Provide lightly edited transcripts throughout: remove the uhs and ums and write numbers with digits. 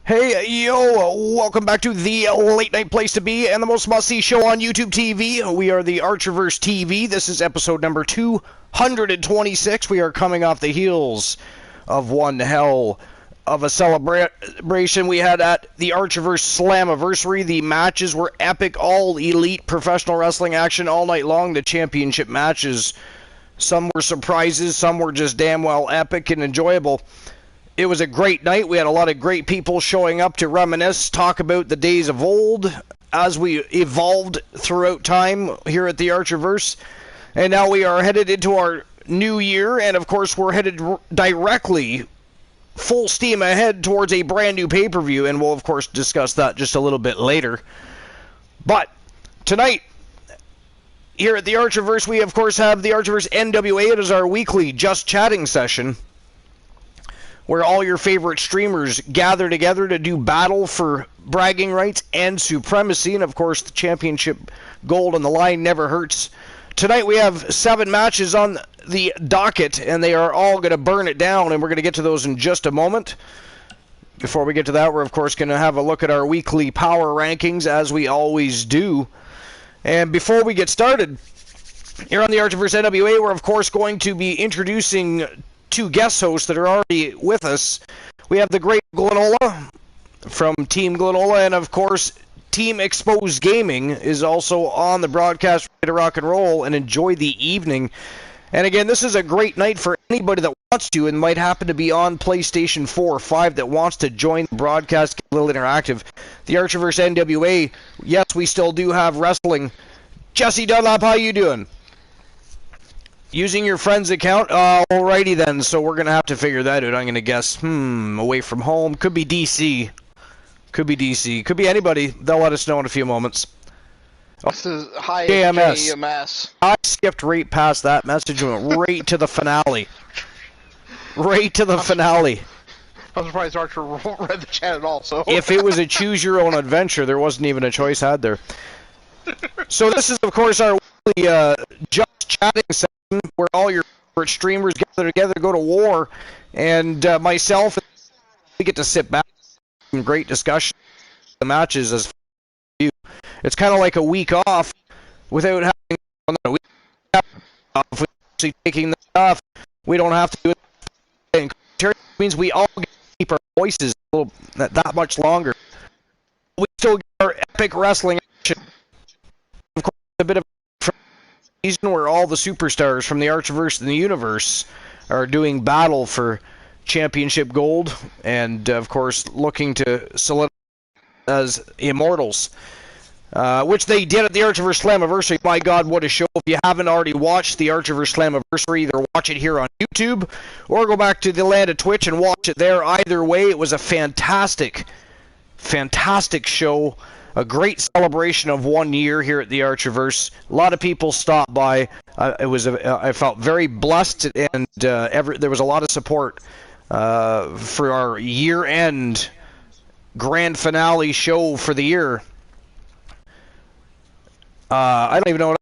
Hey, yo, welcome back to the late night place to be and the most must-see show on YouTube TV. We are the ArcherVerse TV. This is episode number 226. We are coming off the heels of one hell of a celebration we had at the ArcherVerse Slammiversary. The matches were epic, all elite professional wrestling action all night long. The championship matches, some were surprises, some were just damn well epic and enjoyable. It was a great night. We had a lot of great people showing up to reminisce, talk about the days of old as we evolved throughout time here at the ArcherVerse. And now we are headed into our new year, and of course we're headed directly full steam ahead towards a brand new pay-per-view, and we'll of course discuss that just a little bit later. But tonight, here at the ArcherVerse, we of course have the ArcherVerse NWA. It is our weekly Just Chatting session, where all your favorite streamers gather together to do battle for bragging rights and supremacy. And, of course, the championship gold on the line never hurts. Tonight we have 7 matches on the docket, and they are all going to burn it down, and we're going to get to those in just a moment. Before we get to that, we're, of course, going to have a look at our weekly power rankings, as we always do. And before we get started, here on the ArcherVerse NWA, we're, of course, going to be introducing 2 guest hosts that are already with us. We have the great Glenola from Team Glenola, and of course Team Exposed Gaming is also on the broadcast, ready to rock and roll and enjoy the evening. And again, this is a great night for anybody that wants to and might happen to be on PlayStation 4 or 5 that wants to join the broadcast, get a little interactive. The ArcherVerse NWA, yes, we still do have wrestling. Jesse Dunlop, how you doing? Using your friend's account? Alrighty then, so we're going to have to figure that out. I'm going to guess, away from home. Could be DC. Could be DC. Could be anybody. They'll let us know in a few moments. This is hi, JMS. I skipped right past that message and went right to the finale. Right to the finale. I'm surprised Archer read the chat at all, so. If it was a choose-your-own-adventure, there wasn't even a choice had there. So this is, of course, our weekly Just Chatting session, where all your favorite streamers gather together to go to war, and myself, we get to sit back and great discussion of the matches as you. It's kind of like a week off without having a week off. If we're taking that off, we don't have to do it. It means we all get to keep our voices a little that much longer. We still get our epic wrestling action. Of course, a bit of season where all the superstars from the ArcherVerse and the universe are doing battle for championship gold, and of course looking to solidify as immortals, which they did at the ArcherVerse Slammiversary. My God, what a show! If you haven't already watched the ArcherVerse Slammiversary, either watch it here on YouTube or go back to the land of Twitch and watch it there. Either way, it was a fantastic show. A great celebration of 1 year here at the ArcherVerse. A lot of people stopped by. I felt very blessed, and there was a lot of support for our year-end grand finale show for the year. I don't even know what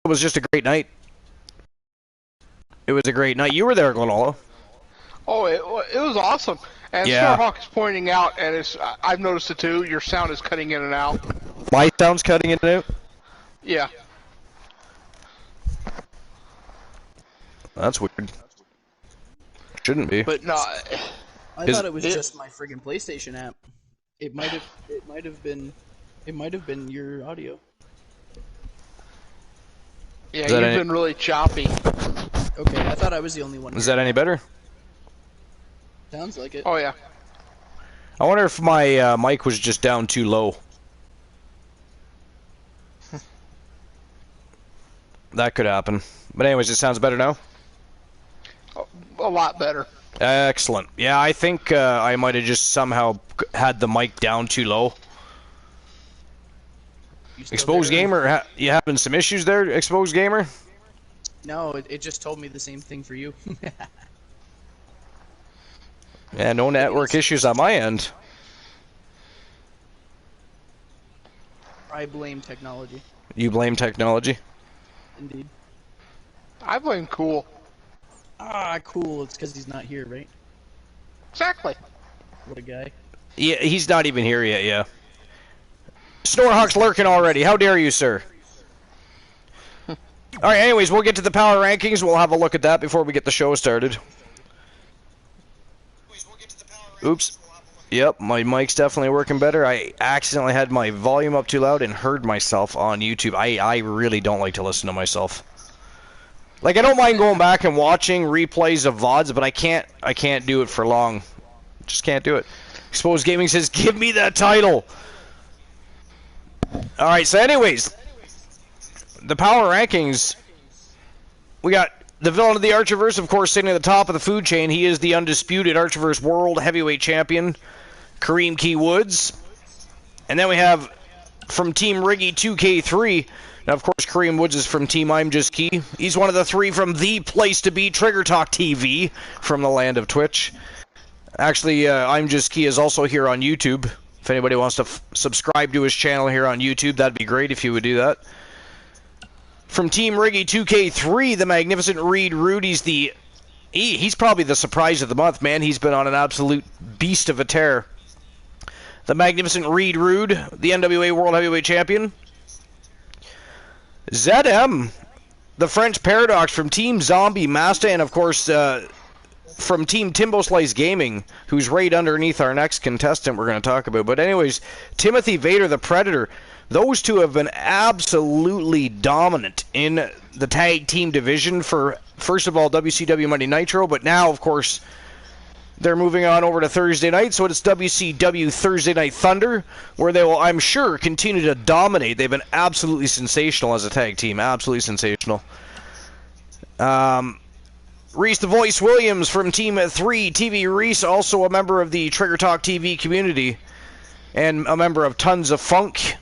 it was. Just a great night. It was a great night. You were there, Glenola. Oh, it was awesome. And yeah. Starhawk is pointing out, and I've noticed it too, your sound is cutting in and out. My sound's cutting in and out? Yeah. That's weird. Shouldn't be. But no, I thought it was just my friggin' PlayStation app. It might have been your audio. Yeah, you've been really choppy. Okay, I thought I was the only one. Is that any better? Sounds like it. Oh yeah. I wonder if my mic was just down too low. That could happen. But anyways, it sounds better now? A lot better. Excellent. Yeah, I think I might have just somehow had the mic down too low. Exposed Gamer, you having some issues there, Exposed Gamer? No, it just told me the same thing for you. Yeah, no network issues on my end. I blame technology. You blame technology? Indeed. I blame Cool. Ah, cool. It's because he's not here, right? Exactly. What a guy. Yeah, he's not even here yet, yeah. Snorhawk's lurking already. How dare you, sir? Alright, anyways, we'll get to the power rankings. We'll have a look at that before we get the show started. Oops. Yep, my mic's definitely working better. I accidentally had my volume up too loud and heard myself on YouTube. I really don't like to listen to myself. Like, I don't mind going back and watching replays of VODs, but I can't do it for long. Just can't do it. Exposed Gaming says, give me that title! Alright, so anyways, the power rankings, we got the villain of the Archerverse, of course, sitting at the top of the food chain. He is the undisputed Archerverse World Heavyweight Champion, Kareem Key Woods. And then we have, from Team Riggy 2K3, now of course Kareem Woods is from Team I'm Just Key. He's one of the three from the place to be, Trigger Talk TV, from the land of Twitch. Actually, I'm Just Key is also here on YouTube. If anybody wants to subscribe to his channel here on YouTube, that'd be great if you would do that. From Team Riggy 2K3, the magnificent Reed Rudy's he's probably the surprise of the month, man. He's been on an absolute beast of a tear. The magnificent Reed Rude, the NWA World Heavyweight Champion. ZM, the French Paradox from Team Zombie Masta, and of course from Team Timbo Slice Gaming, who's right underneath our next contestant we're going to talk about. But anyways, Timothy Vader, the Predator. Those two have been absolutely dominant in the tag team division for, first of all, WCW Monday Nitro, but now, of course, they're moving on over to Thursday night, so it's WCW Thursday Night Thunder, where they will, I'm sure, continue to dominate. They've been absolutely sensational as a tag team, absolutely sensational. Reese the Voice Williams from Team 3, TV Reese, also a member of the Trigger Talk TV community, and a member of Tons of Funk.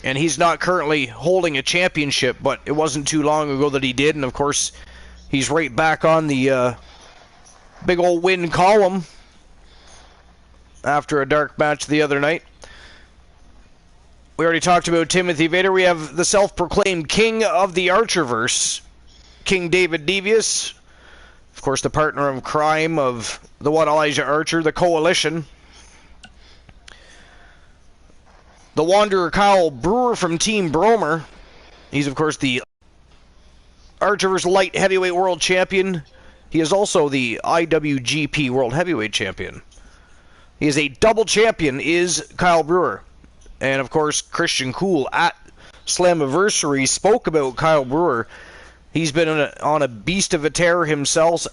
And he's not currently holding a championship, but it wasn't too long ago that he did, and of course, he's right back on the big old win column after a dark match the other night. We already talked about Timothy Vader. We have the self-proclaimed king of the Archerverse, King David Devious. Of course, the partner of crime of the one Elijah Archer, the Coalition. The Wanderer Kyle Brewer from Team Bromer. He's, of course, the Archerverse Light Heavyweight World Champion. He is also the IWGP World Heavyweight Champion. He is a double champion, is Kyle Brewer. And, of course, Christian Cool at Slammiversary spoke about Kyle Brewer. He's been on a beast of a tear himself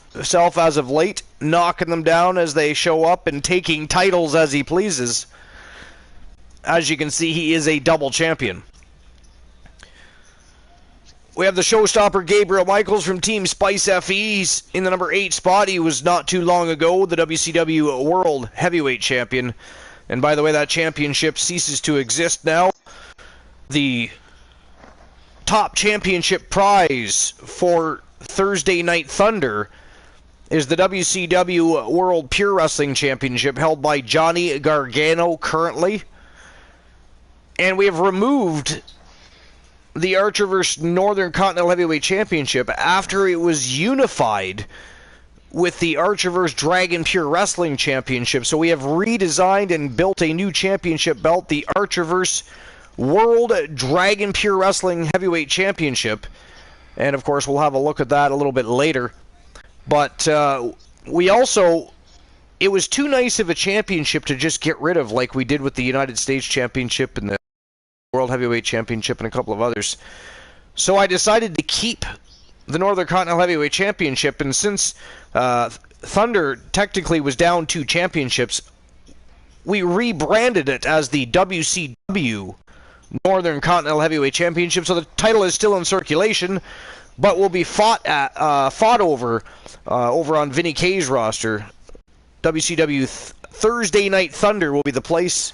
as of late, knocking them down as they show up and taking titles as he pleases. As you can see, he is a double champion. We have the showstopper Gabriel Michaels from Team Spice FE. He's in the number 8 spot. He was not too long ago the WCW World Heavyweight Champion. And by the way, that championship ceases to exist now. The top championship prize for Thursday Night Thunder is the WCW World Pure Wrestling Championship, held by Johnny Gargano currently. And we have removed the Archerverse Northern Continental Heavyweight Championship after it was unified with the Archerverse Dragon Pure Wrestling Championship. So we have redesigned and built a new championship belt, the Archerverse World Dragon Pure Wrestling Heavyweight Championship. And of course, we'll have a look at that a little bit later. But we also, it was too nice of a championship to just get rid of, like we did with the United States Championship and the World Heavyweight Championship and a couple of others. So I decided to keep the Northern Continental Heavyweight Championship, and since Thunder technically was down 2 championships, we rebranded it as the WCW Northern Continental Heavyweight Championship. So the title is still in circulation, but will be fought over on Vinny K's roster. WCW Thursday Night Thunder will be the place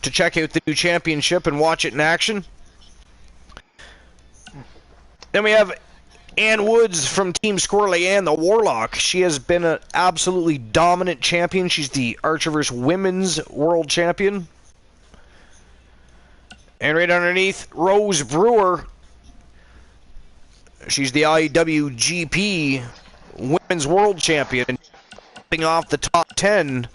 to check out the new championship and watch it in action. Then we have Ann Woods from Team Squirrely Ann, the Warlock. She has been an absolutely dominant champion. She's the Archerverse Women's World Champion. And right underneath, Rose Brewer. She's the IWGP Women's World Champion. Off the top 10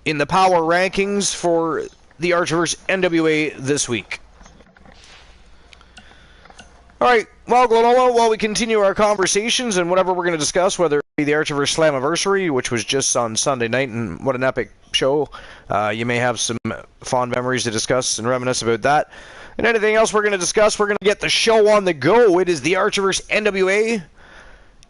in the power rankings for the Archerverse NWA this week. Alright, well, Glenola, while we continue our conversations and whatever we're going to discuss, whether it be the Archerverse Slammiversary, which was just on Sunday night, and what an epic show, you may have some fond memories to discuss and reminisce about that. And anything else we're going to discuss, we're going to get the show on the go. It is the Archerverse NWA,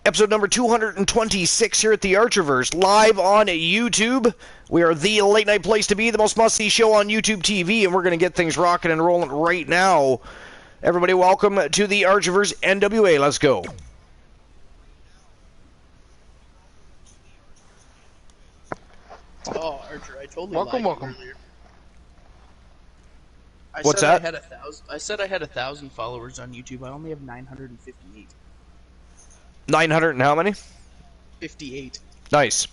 episode number 226 here at the Archerverse, live on YouTube. We are the late night place to be, the most must-see show on YouTube TV, and we're going to get things rocking and rolling right now. Everybody, welcome to the Archerverse NWA. Let's go. Oh, Archer, I totally Welcome. earlier. What's that? I said I had 1,000 followers on YouTube. I only have 958. 900 and how many? 58. Nice.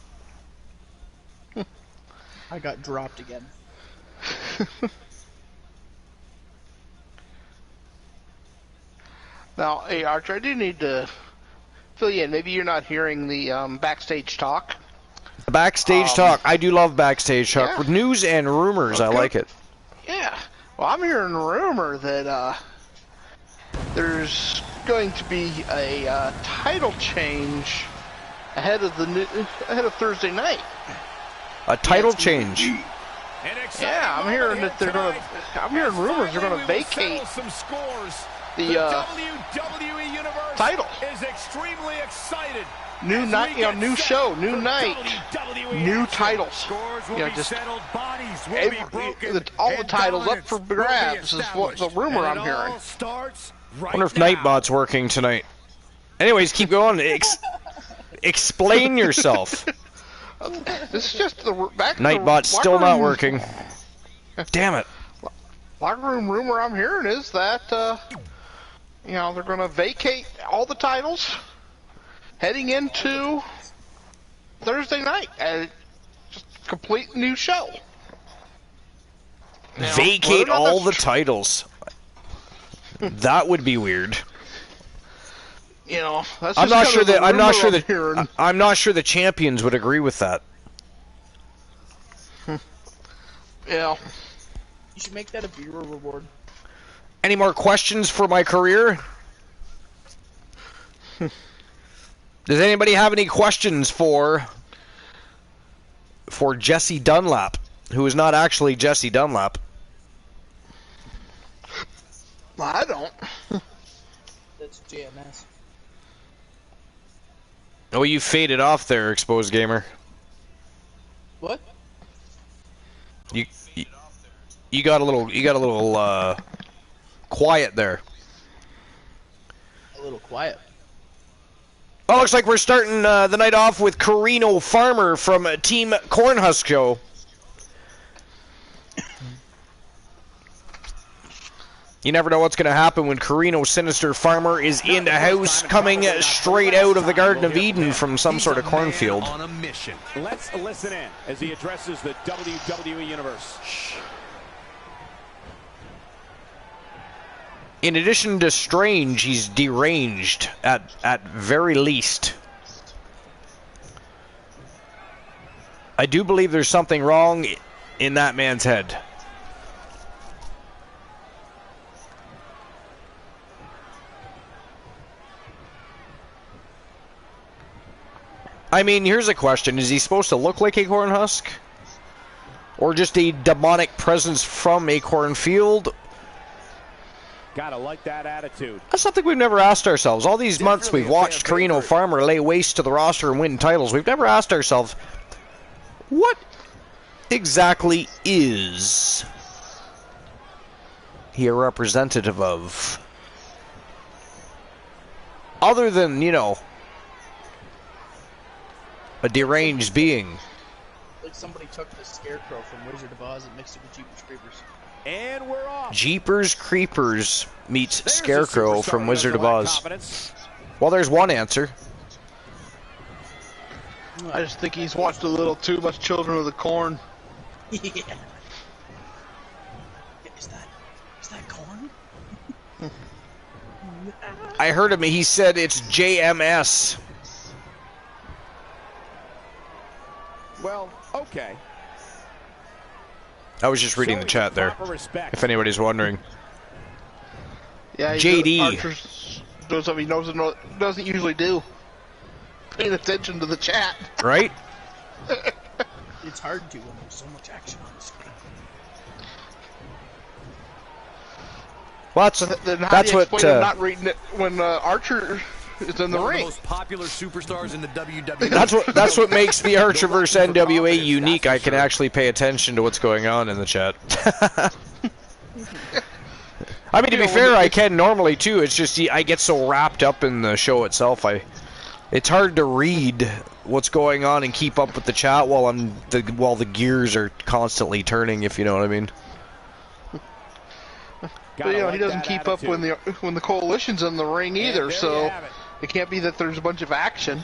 I got dropped again. Now, hey, Archer, I do need to fill you in. Maybe you're not hearing the backstage talk. Backstage talk. I do love backstage talk. Yeah. With news and rumors, I like it. Yeah. Well, I'm hearing a rumor that there's going to be a title change ahead of Thursday night. A title change. Yeah, I'm hearing that I'm hearing rumors they're gonna vacate the WWE Universe title. Is extremely excited. New night, new show, new night, new titles. Just all the titles up for grabs is what the rumor I'm hearing. I wonder if Nightbot's working tonight. Anyways, keep going. Explain yourself. This is just the back. Nightbot's still not working. Damn it. Locker room rumor I'm hearing is that they're going to vacate all the titles heading into Thursday night, and just a complete new show. Vacate all the titles. That would be weird. That's I'm not sure that I'm not sure the champions would agree with that. Yeah. You should make that a viewer reward. Any more questions for my career? Does anybody have any questions for Jesse Dunlap, who is not actually Jesse Dunlap? I don't. That's JMS. Oh, you faded off there, Exposed Gamer. What? You got a little quiet there. A little quiet. Well, looks like we're starting the night off with Carino Farmer from Team Cornhusk Show. You never know what's going to happen when Carino Sinister Farmer is in the house, coming straight out of the Garden of Eden from some sort of cornfield. On a mission. Let's listen in as he addresses the WWE Universe. In addition to strange, he's deranged at very least. I do believe there's something wrong in that man's head. I mean, here's a question. Is he supposed to look like a cornhusk? Or just a demonic presence from a cornfield? Gotta like that attitude. That's something we've never asked ourselves. All these months we've watched Carino Farmer lay waste to the roster and win titles. We've never asked ourselves, what exactly is he a representative of? Other than, a deranged being. Like somebody took the Scarecrow from Wizard of Oz and mixed it with Jeepers Creepers. And we're off. Jeepers Creepers meets Scarecrow from Wizard of Oz. Well, there's one answer. I just think he's watched a little too much Children of the Corn. Yeah. Is that corn? I heard him. He said it's JMS. Well, okay. I was just reading the chat there, if anybody's wondering. Yeah, JD. Archer's does something he doesn't usually do. Paying attention to the chat. Right? It's hard to when there's so much action on the screen. Well, Then how that's do you what. explain him not reading it when Archer is in the One of ring? the most popular superstars in the WWE. That's what makes the ArcherVerse NWA unique. I can actually pay attention to what's going on in the chat. I mean, to be fair, I can normally too. It's just I get so wrapped up in the show itself. It's hard to read what's going on and keep up with the chat while the gears are constantly turning. If you know what I mean. But he doesn't keep up when the coalition's in the ring either. So it can't be that there's a bunch of action.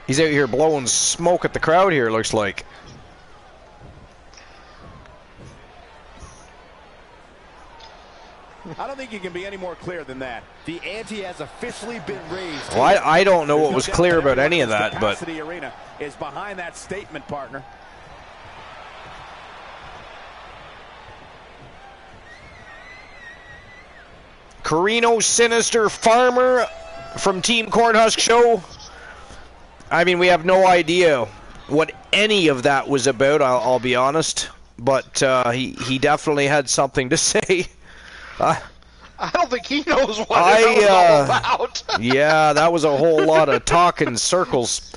He's out here blowing smoke at the crowd here, looks like. I don't think you can be any more clear than that. The ante has officially been raised. Well, I don't know what was clear about any of that, but the arena is behind that statement, partner. Carino Sinister Farmer from Team Cornhusk Show. I mean, we have no idea what any of that was about, I'll be honest. But he definitely had something to say. I don't think he knows what it was all about. Yeah, that was a whole lot of talk in circles.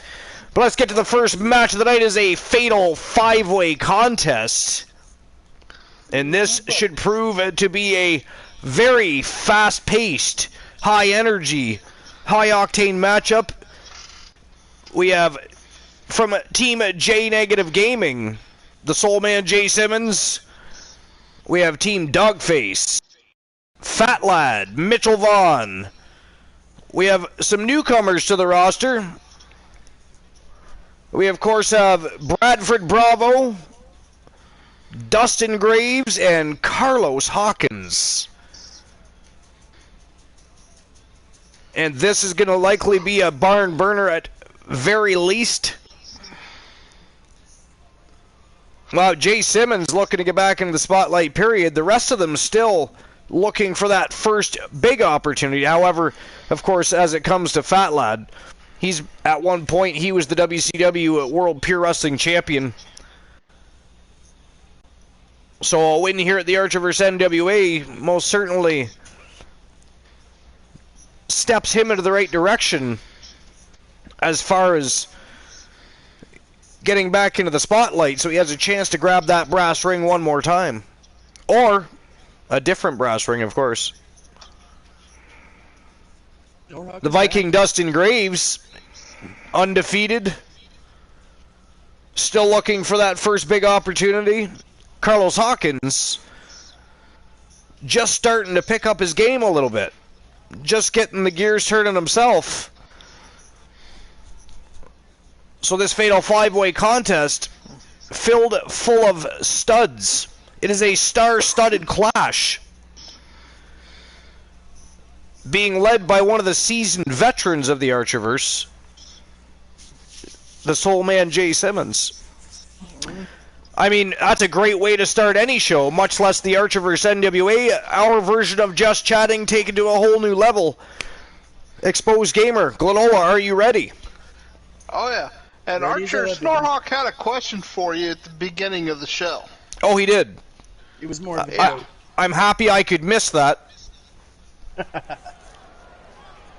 But let's get to the first match of the night. Is a fatal 5-way contest. And this should prove to be a very fast-paced, high-energy, high-octane matchup. We have from Team J Negative Gaming, the Soul Man Jay Simmons. We have Team Dogface, Fat Lad, Mitchell Vaughn. We have some newcomers to the roster. We, of course, have Bradford Bravo, Dustin Graves, and Carlos Hawkins. And this is going to likely be a barn burner at very least. Well, Jay Simmons looking to get back into the spotlight, period. The rest of them still looking for that first big opportunity. However, of course, as it comes to Fat Lad, he's at one point, he was the WCW World Pure Wrestling Champion. So a win here at the ArcherVerse NWA most certainly steps him into the right direction as far as getting back into the spotlight, so he has a chance to grab that brass ring one more time. Or a different brass ring, of course. The Viking Dustin Graves, undefeated, still looking for that first big opportunity. Carlos Hawkins, just starting to pick up his game a little bit. Just getting the gears turning himself. So this fatal 5-way contest, filled full of studs. It is a star-studded clash, being led by one of the seasoned veterans of the ArcherVerse, the Soul Man Jay Simmons. I mean, that's a great way to start any show, much less the ArcherVerse NWA, our version of Just Chatting taken to a whole new level. Exposed Gamer, Glenola, are you ready? Oh, yeah. And Archer, Snorhawk had a question for you at the beginning of the show. Oh, he did? It was more of a I'm happy I could miss that.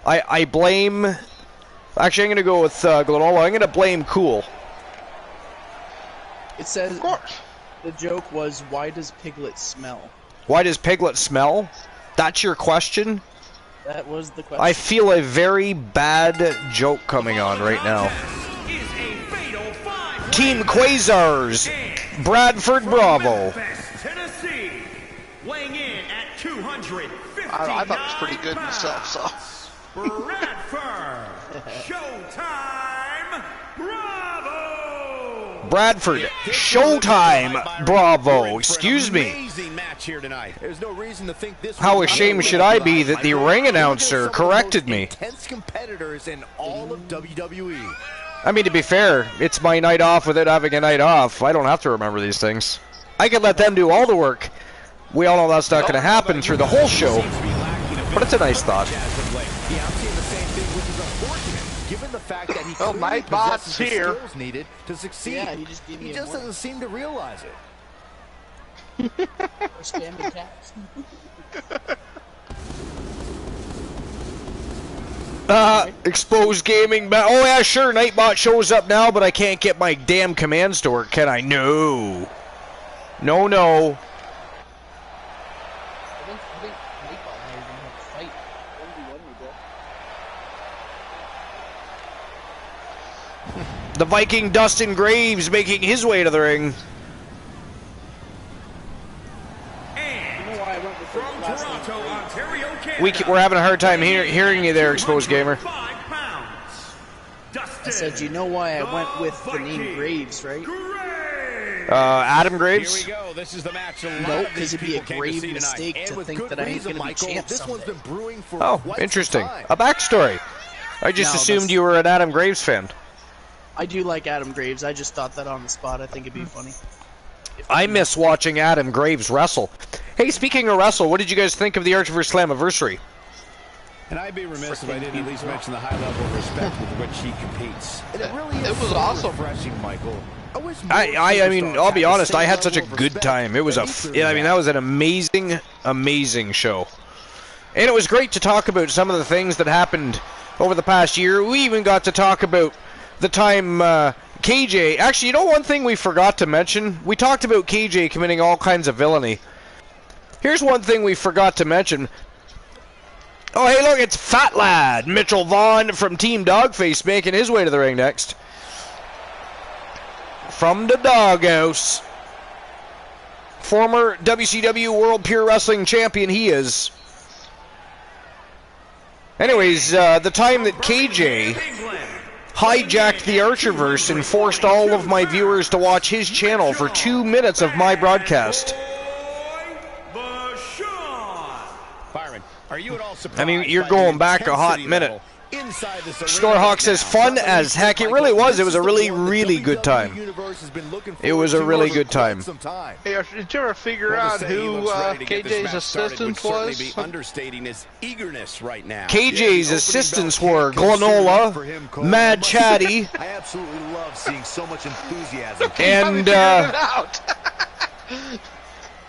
I blame... Actually, I'm going to go with Glenola. I'm going to blame Cool. It says, of course. The joke was, why does Piglet smell? Why does Piglet smell? That's your question? That was the question. I feel a very bad joke coming on right now. Team Quasars, Bradford Bravo. Tennessee, weighing in at 250. I thought it was pretty good myself, so. Bradford, Showtime, Bravo. Bradford. Showtime. Bravo. Excuse me. How ashamed should I be that the ring announcer corrected me? I mean, to be fair, it's my night off without having a night off. I don't have to remember these things. I could let them do all the work. We all know that's not going to happen through the whole show, but it's a nice thought. Well, Nightbot's here. Needed to succeed. Yeah, he just gave me He just doesn't seem to realize it. spamming cats. Exposed gaming. Oh yeah, sure. Nightbot shows up now, but I can't get my damn commands to work, can I? No. No, no. I think Nightbot and I are gonna have to fight 1v1 with that. The Viking Dustin Graves making his way to the ring. From Toronto, Ontario, Canada. We're having a hard time hearing you there, Exposed Gamer. I said, you know why I went with the name Graves, right? Adam Graves? Here we go. This is the match. No, because it'd be a grave mistake to think that I ain't going to be champ someday. Oh, interesting. A backstory. I just assumed you were an Adam Graves fan. I do like Adam Graves. I just thought that on the spot. I think it'd be funny. I miss watching Adam Graves wrestle. Hey, speaking of wrestle, what did you guys think of the Archerverse Slammiversary? And I'd be remiss if I didn't at least mention the high level of respect with which he competes. And it really is was awesome. refreshing, Michael. I mean, I'll be honest, I had such a good time. It was that was an amazing show. And it was great to talk about some of the things that happened over the past year. We even got to talk about the time KJ... Actually, you know one thing we forgot to mention? We talked about KJ committing all kinds of villainy. Here's one thing we forgot to mention. Oh, hey, look, it's Fat Lad. Mitchell Vaughn from Team Dogface making his way to the ring next. From the doghouse. Former WCW World Pure Wrestling Champion he is. Anyways, the time that KJ hijacked the Archerverse and forced all of my viewers to watch his channel for 2 minutes of my broadcast. Are you at all surprised? I mean, you're going back a hot minute. Storehawk says, fun as heck. It really was. It was a really, really good time. It was a really good time. Hey, did you ever figure out who KJ's assistant was? KJ's assistants were Glenola, Mad Chatty, I absolutely love seeing so much enthusiasm. and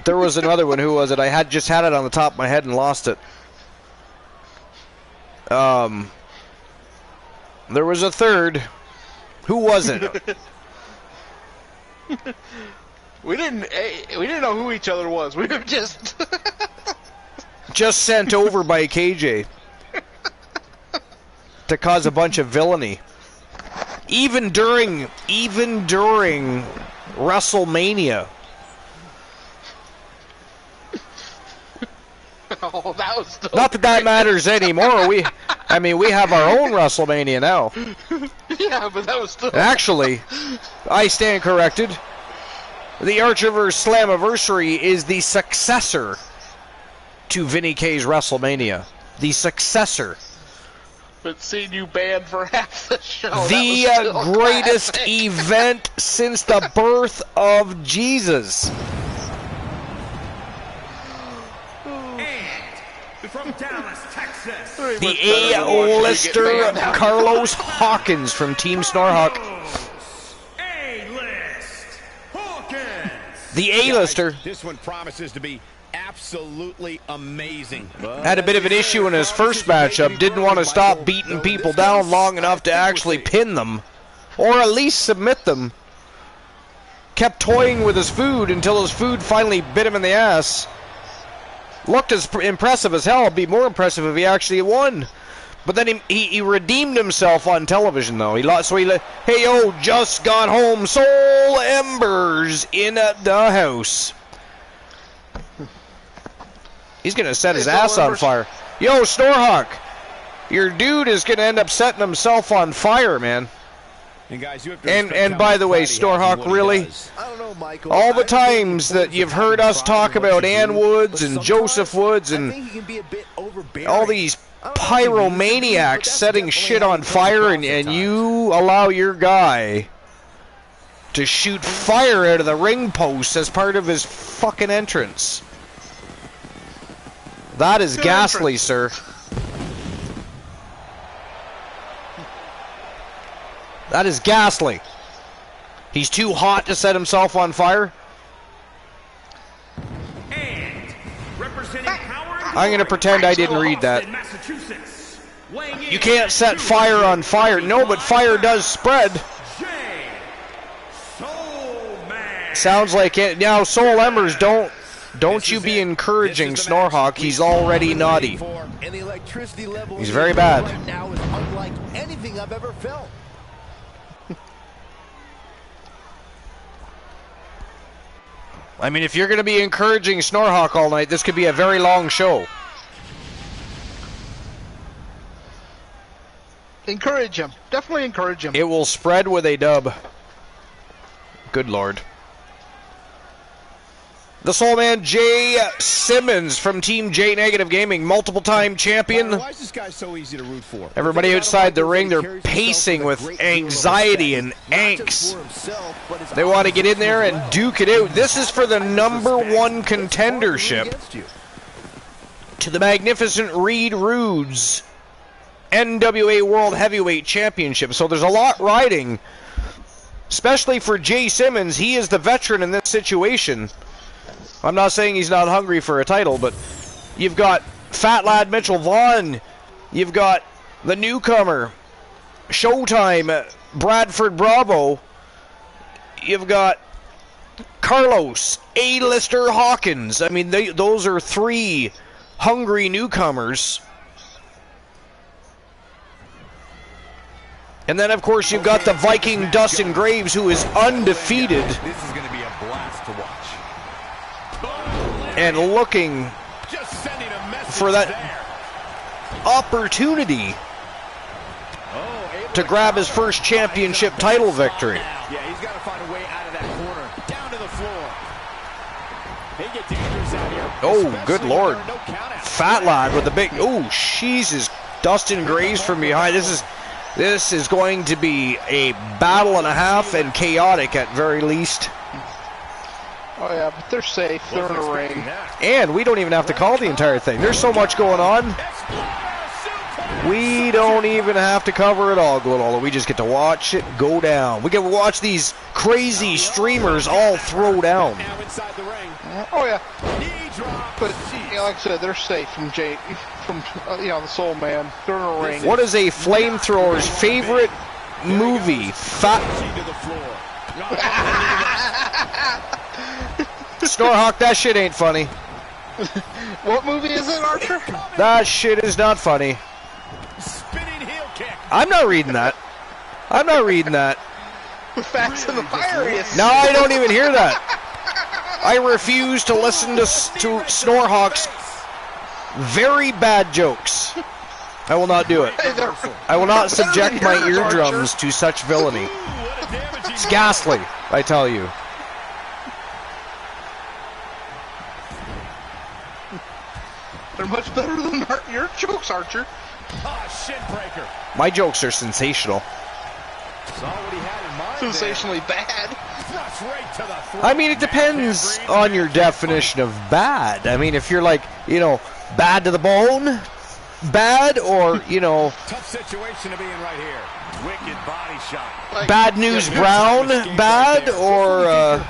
there was another one. Who was it? I had just had it on the top of my head and lost it. There was a third. Who was it? We didn't know who each other was. We were just just sent over by KJ to cause a bunch of villainy. Even during WrestleMania. Oh, that was still Not that matters anymore. We have our own WrestleMania now. Yeah, but that was still... Actually, I stand corrected. The Archerverse Slammiversary is the successor to Vinny K's WrestleMania. The successor. But seeing you banned for half the show. The greatest event since the birth of Jesus. From Dallas, Texas. The A-lister Carlos Hawkins from Team Snorhawk. A-list Hawkins. The A-lister This one promises to be absolutely amazing. had a bit of an issue in his first matchup. Didn't want to stop beating people down long enough to actually pin them, or at least submit them. Kept toying with his food until his food finally bit him in the ass. Looked as impressive as hell. It'd be more impressive if he actually won. But then he redeemed himself on television, though. Hey, yo, just got home. Soul Embers in the house. He's going to set his ass on fire. Yo, Snorhawk, your dude is going to end up setting himself on fire, man. And guys, you have to And by the way, Snorhawk, really, I don't know, Michael. all the times that you've heard us talk about Ann Woods and Joseph Woods and all these pyromaniacs setting shit on fire, and you allow your guy to shoot fire out of the ring post as part of his fucking entrance. That is ghastly, sir. That is ghastly. He's too hot to set himself on fire. And representing Power and I'm going to pretend I didn't read that. You can't set fire on fire. No, but fire does spread. Sounds like it. Now, Soul Embers, don't you be encouraging Snorhawk. He's already naughty. He's very bad. Right now is unlike anything I've ever felt. I mean, if you're going to be encouraging Snorhawk all night, this could be a very long show. Encourage him. Definitely encourage him. It will spread with a dub. Good Lord. The Soul Man, Jay Simmons from Team J Negative Gaming, multiple-time champion. Why is this guy so easy to root for? Everybody outside the ring, they're pacing with anxiety and angst. They want to get in there and duke it out. This is for the #1 contendership to the magnificent Reed Rudes NWA World Heavyweight Championship. So there's a lot riding, especially for Jay Simmons. He is the veteran in this situation. I'm not saying he's not hungry for a title, but you've got Fat Lad Mitchell Vaughn. You've got the newcomer, Showtime, Bradford Bravo. You've got Carlos, A-lister Hawkins. I mean, those are 3 hungry newcomers. And then, of course, you've got the Viking Dustin Graves, who is undefeated. This is going to be a blast to watch. And looking for that opportunity to grab his first championship title victory. Yeah, he's got to find a way out of that corner. Down to the floor. They get dangerous out here. Oh, good Lord. Fat Lad with the big... Oh, Jesus. Dustin Graves from behind. This is going to be a battle and a half, and chaotic at very least. Oh yeah, but they're safe. They're in a ring. And we don't even have to call the entire thing. There's so much going on. We don't even have to cover it all, Glenola. We just get to watch it go down. We get to watch these crazy streamers all throw down. Oh yeah. But like I said, they're safe from the Soul Man. They're in a ring. What is a flamethrower's favorite movie? Snorhawk, that shit ain't funny. What movie is it, Archer? That shit is not funny. I'm not reading that. I'm not reading that. Fast and the Furious. No, I don't even hear that. I refuse to listen to Snorhawk's very bad jokes. I will not do it. I will not subject my eardrums to such villainy. It's ghastly, I tell you. They're much better than your jokes, Archer. Shin breaker. My jokes are sensational. Sensationally bad. I mean, it depends on your definition of bad. I mean, if you're like, bad to the bone, bad, or, Tough situation to be in right here. Wicked body shot. Like, Bad News Brown, bad, or,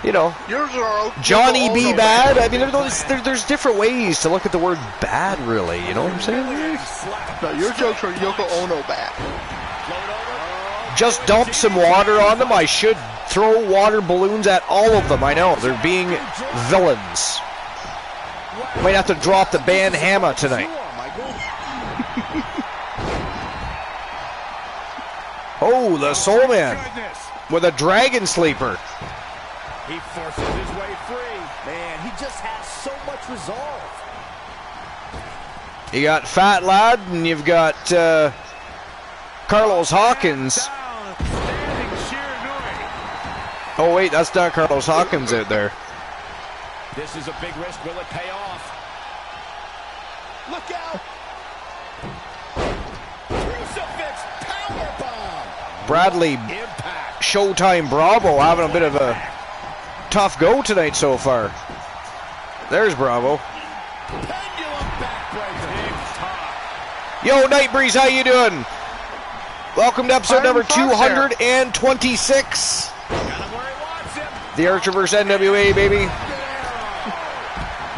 yours are Johnny B. Bad. I mean, there's different ways to look at the word bad, really. You know what I'm saying? No, your jokes are Yoko Ono bad. Just dump some water on them. I should throw water balloons at all of them. I know, they're being villains. Might have to drop the band hammer tonight. Oh, the Soul Man with a Dragon Sleeper. He forces his way free. Man, he just has so much resolve. You got Fat Lad, and you've got Carlos Hawkins. Oh wait, that's not Carlos Hawkins out there. This is a big risk. Will it pay off? Look out! Crucifix powerbomb. Bradley Impact. Showtime Bravo having a bit of a tough go tonight so far. There's Bravo. Pendulum backbreaker. Yo, Night Breeze, how you doing? Welcome to episode number Fire Fox here. 226. Got him where he wants him. The ArcherVerse NWA, baby.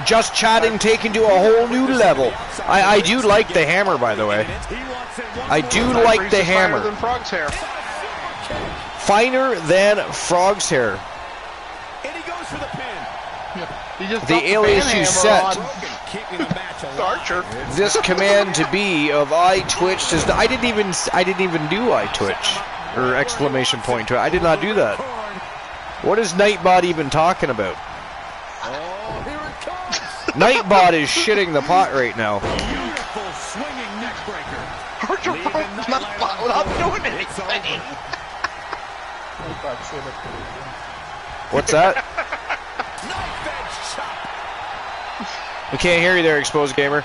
Just Chatting taken to a whole new level. I do like the hammer, by the way. I do like the hammer. Finer than Frog's hair. Finer than Frog's hair. And he goes for the pin. He just The dropped alias ban you hammer set. on Keeping the match alive. the Archer. This command to be of iTwitch does not, I didn't even do iTwitch or exclamation point to it. I did not do that. What is Nightbot even talking about? Oh, here it comes. Nightbot is shitting the pot right now. Beautiful swinging neck breaker. Archer broke not without doing anything. What's that? Knife edge chop. We can't hear you there, Exposed Gamer.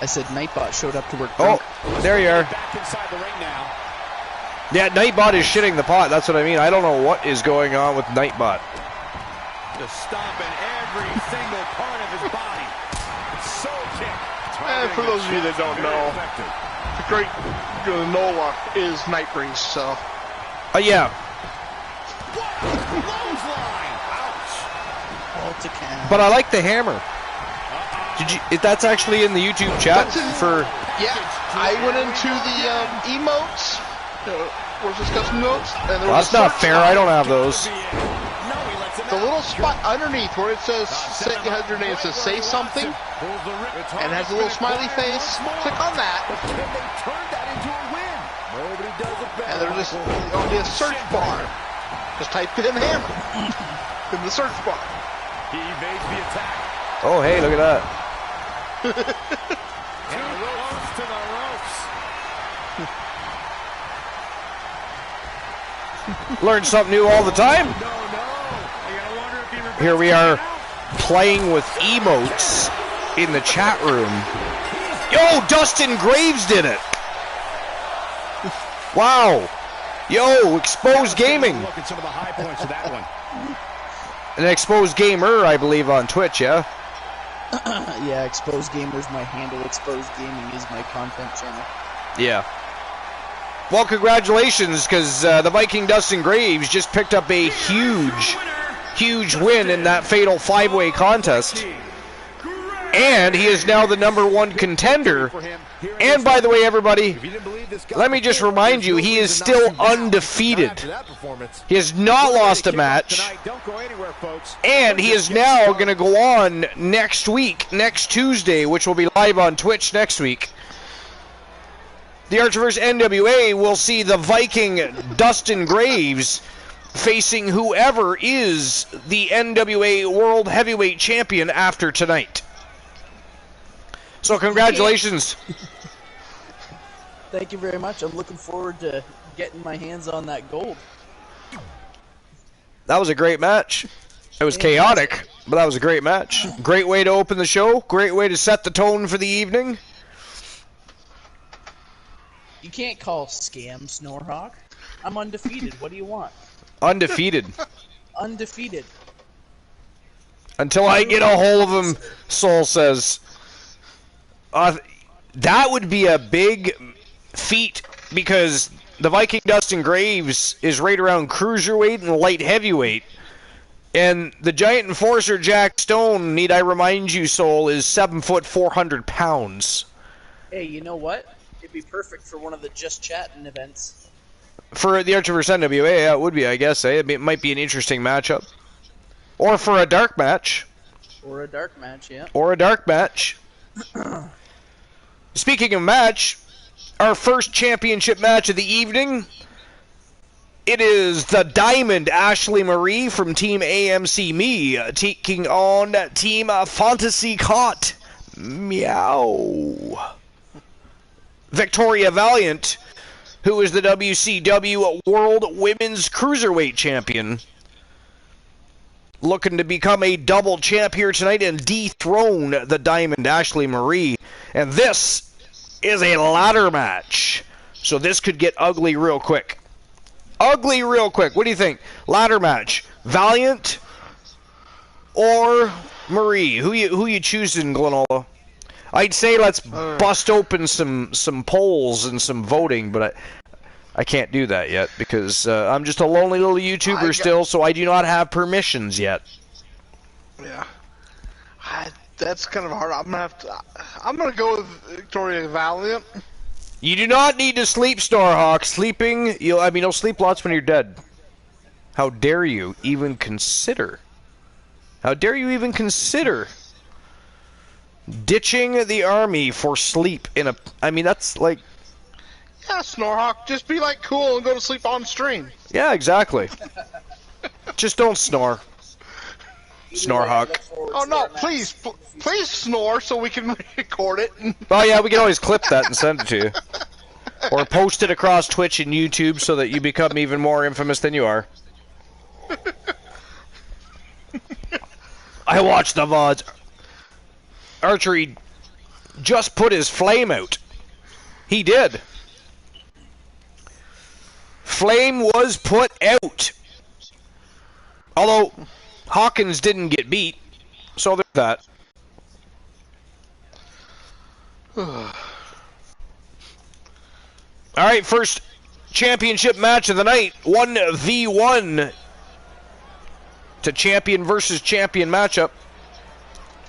I said Nightbot showed up to work. Oh, there you are. Back inside the ring now. Yeah, Nightbot is shitting the pot. That's what I mean. I don't know what is going on with Nightbot. Just stomping every single part of his body. Soul kick. And for those of you that don't know, the great Nola is Night Breeze, so. Yeah. Clothesline. Ouch. Oh, it's a can. But I like the hammer. Did you? That's actually in the YouTube chat That's in- for. Yeah, I went into the emotes. We're discussing notes, and there Well, was that's not fair. I don't have those. the little spot underneath where it says, say, it has your name, it says say something, and it has a little smiley face. Click on that, Can they turn that into a win? Nobody does it better. and there's just only a search bar. Just type in hammer in the search bar. He evades the attack. Oh, hey, look at that. Too close to the ropes. Learn something new all the time. No. I gotta wonder if he regrets Here we are coming out. playing with emotes in the chat room. Yo, Dustin Graves did it. Wow. Yo, Exposed Gaming. Look at some of the high points of that one. An Exposed Gamer, I believe, on Twitch, yeah? Yeah, Exposed Gamer's my handle. Exposed Gaming is my content channel. Yeah. Well, congratulations, because the Viking Dustin Graves just picked up a huge win in that fatal five-way contest. And he is now the #1 contender. And by the way, everybody, let me just remind you, he is still undefeated. He has not lost a match. Don't go anywhere, folks. And he is now going to go on next week, next Tuesday, which will be live on Twitch next week. The ArcherVerse NWA will see the Viking Dustin Graves facing whoever is the NWA World Heavyweight Champion after tonight. So congratulations. Thank you very much. I'm looking forward to getting my hands on that gold. That was a great match. It was chaotic, but that was a great match. Great way to open the show. Great way to set the tone for the evening. You can't call scam Snorhawk. I'm undefeated. What do you want? Undefeated. Undefeated. Until I get a hold of him, Soul says. That would be a big feat because the Viking Dustin Graves is right around cruiserweight and light heavyweight. And the Giant Enforcer Jack Stone, need I remind you, Soul, is 7 foot 400 pounds. Hey, you know what? It'd be perfect for one of the Just Chatting events. For the ArcherVerse NWA, yeah, it would be, I guess. It might be an interesting matchup. Or for a dark match. Or a dark match, yeah. Or a dark match. Speaking of match, our first championship match of the evening. It is the Diamond Ashley Marie from Team AMC Me taking on Team Fantasy Cot. Meow. Victoria Valiant, who is the WCW World Women's Cruiserweight Champion, looking to become a double champ here tonight and dethrone the Diamond Ashley Marie. And this is a ladder match. So this could get ugly real quick. Ugly real quick. What do you think? Ladder match. Valiant or Marie? Who you choosing, Glenola? I'd say let's bust open some polls and some voting, but I can't do that yet because I'm just a lonely little YouTuber still, so I do not have permissions yet. Yeah. That's kind of hard. I'm gonna go with Victoria Valiant. You do not need to sleep, Starhawk. Sleeping, you'll sleep lots when you're dead. How dare you even consider? How dare you even consider ditching the army for sleep in a... I mean, that's like... Yeah, Snorhawk, just be like cool and go to sleep on stream. Yeah, exactly. Just don't snore. Snorhawk. Oh no, please snore so we can record it. Oh yeah, we can always clip that and send it to you. Or post it across Twitch and YouTube so that you become even more infamous than you are. I watched the VODs. Archery just put his flame out. He did. Flame was put out. Although Hawkins didn't get beat, so there's that. Alright, first championship match of the night. 1v1 to champion versus champion matchup.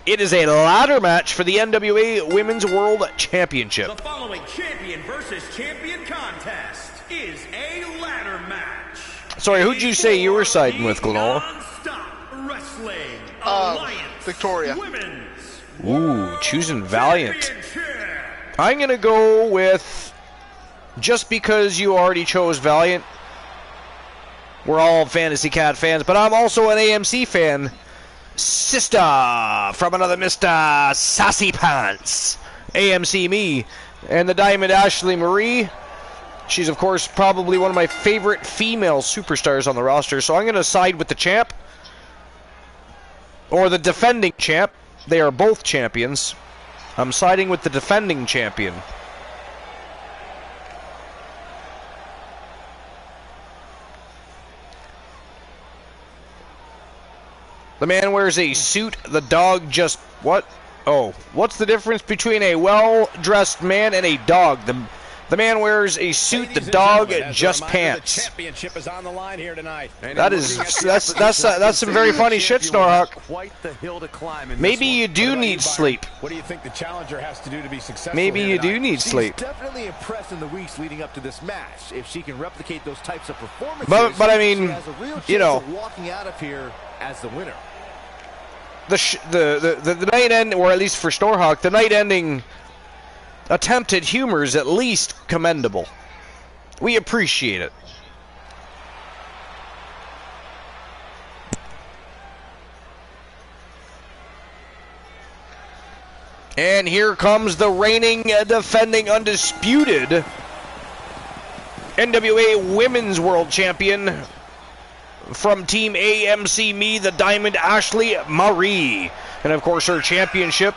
It is a ladder match for the NWA Women's World Championship. The following champion versus champion contest is a ladder match. Sorry, who'd you say you were siding with, Glenola? Wrestling Alliance Victoria. Women's Ooh, choosing Valiant. I'm going to go with, just because you already chose Valiant, we're all Fantasy Cat fans, but I'm also an AMC fan. Sister from another Mr. Sassy Pants, AMC me, and the Diamond Ashley Marie. She's, of course, probably one of my favorite female superstars on the roster, so I'm going to side with the champ, or the defending champ. They are both champions. I'm siding with the defending champion. The man wears a suit, the dog just... What? Oh, what's the difference between a well-dressed man and a dog? The man wears a suit, the dog just pants. The championship is on the line here tonight. That's some very funny shit, Snorhawk. Quite the hill to climb in Maybe you do need sleep. What do you think the challenger has to do to be successful? Maybe you do need She's sleep. definitely impressed in the weeks leading up to this match. If she can replicate those types of performances, But I mean, she has a real chance you know, of walking out of here as the winner. The night end, or at least for Snorhawk, the night ending attempt at humor is at least commendable. We appreciate it. And here comes the reigning, defending, undisputed NWA Women's World Champion from Team AMC Me, the Diamond Ashley Marie. And of course her championship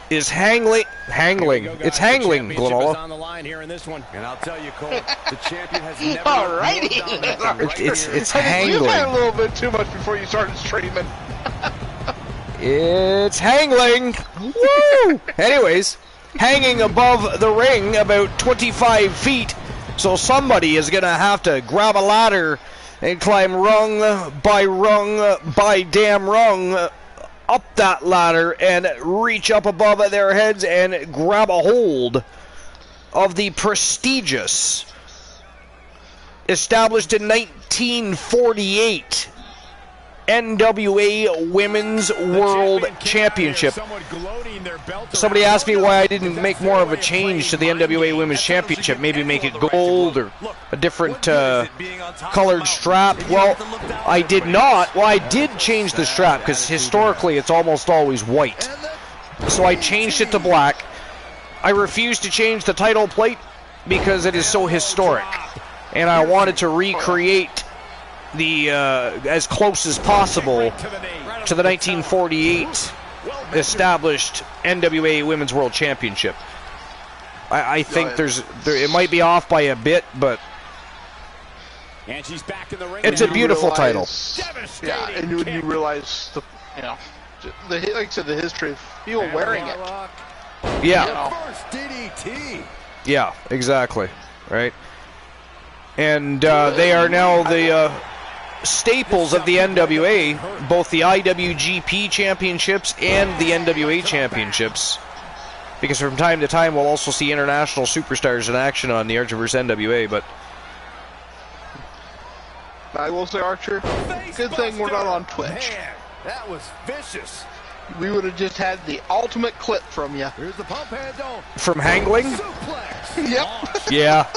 is hangling. It's hangling, Glenola. On the line here in this one. And I'll tell you, Cole, the champion has never Alrighty. It's You hangling. had a little bit too much before you started streaming. It's hangling. Woo! Anyways, hanging above the ring about 25 feet. So somebody is going to have to grab a ladder and climb rung by damn rung up that ladder and reach up above their heads and grab a hold of the prestigious, established in 1948, NWA Women's World Championship. Somebody asked me why I didn't make more of a change to the NWA Women's Championship. Maybe make it gold or a different colored strap. Well, I did not. Well, I did change the strap because historically it's almost always white. So I changed it to black. I refused to change the title plate because it is so historic. And I wanted to recreate as close as possible to the 1948 established NWA Women's World Championship. I think it might be off by a bit, but And she's back in the ring. it's a beautiful title. Yeah, and you realize like I said, the history of people wearing it. Yeah. First DDT. Yeah, exactly. Right. And they are now the staples of the NWA, both the IWGP Championships and the NWA Championships. Because from time to time we'll also see international superstars in action on the ArcherVerse NWA, but I will say, Archer, good thing we're not on Twitch. Man, that was vicious. We would have just had the ultimate clip from you. Here's the pump handle. from Hangling? Suplex. Yep. Yeah.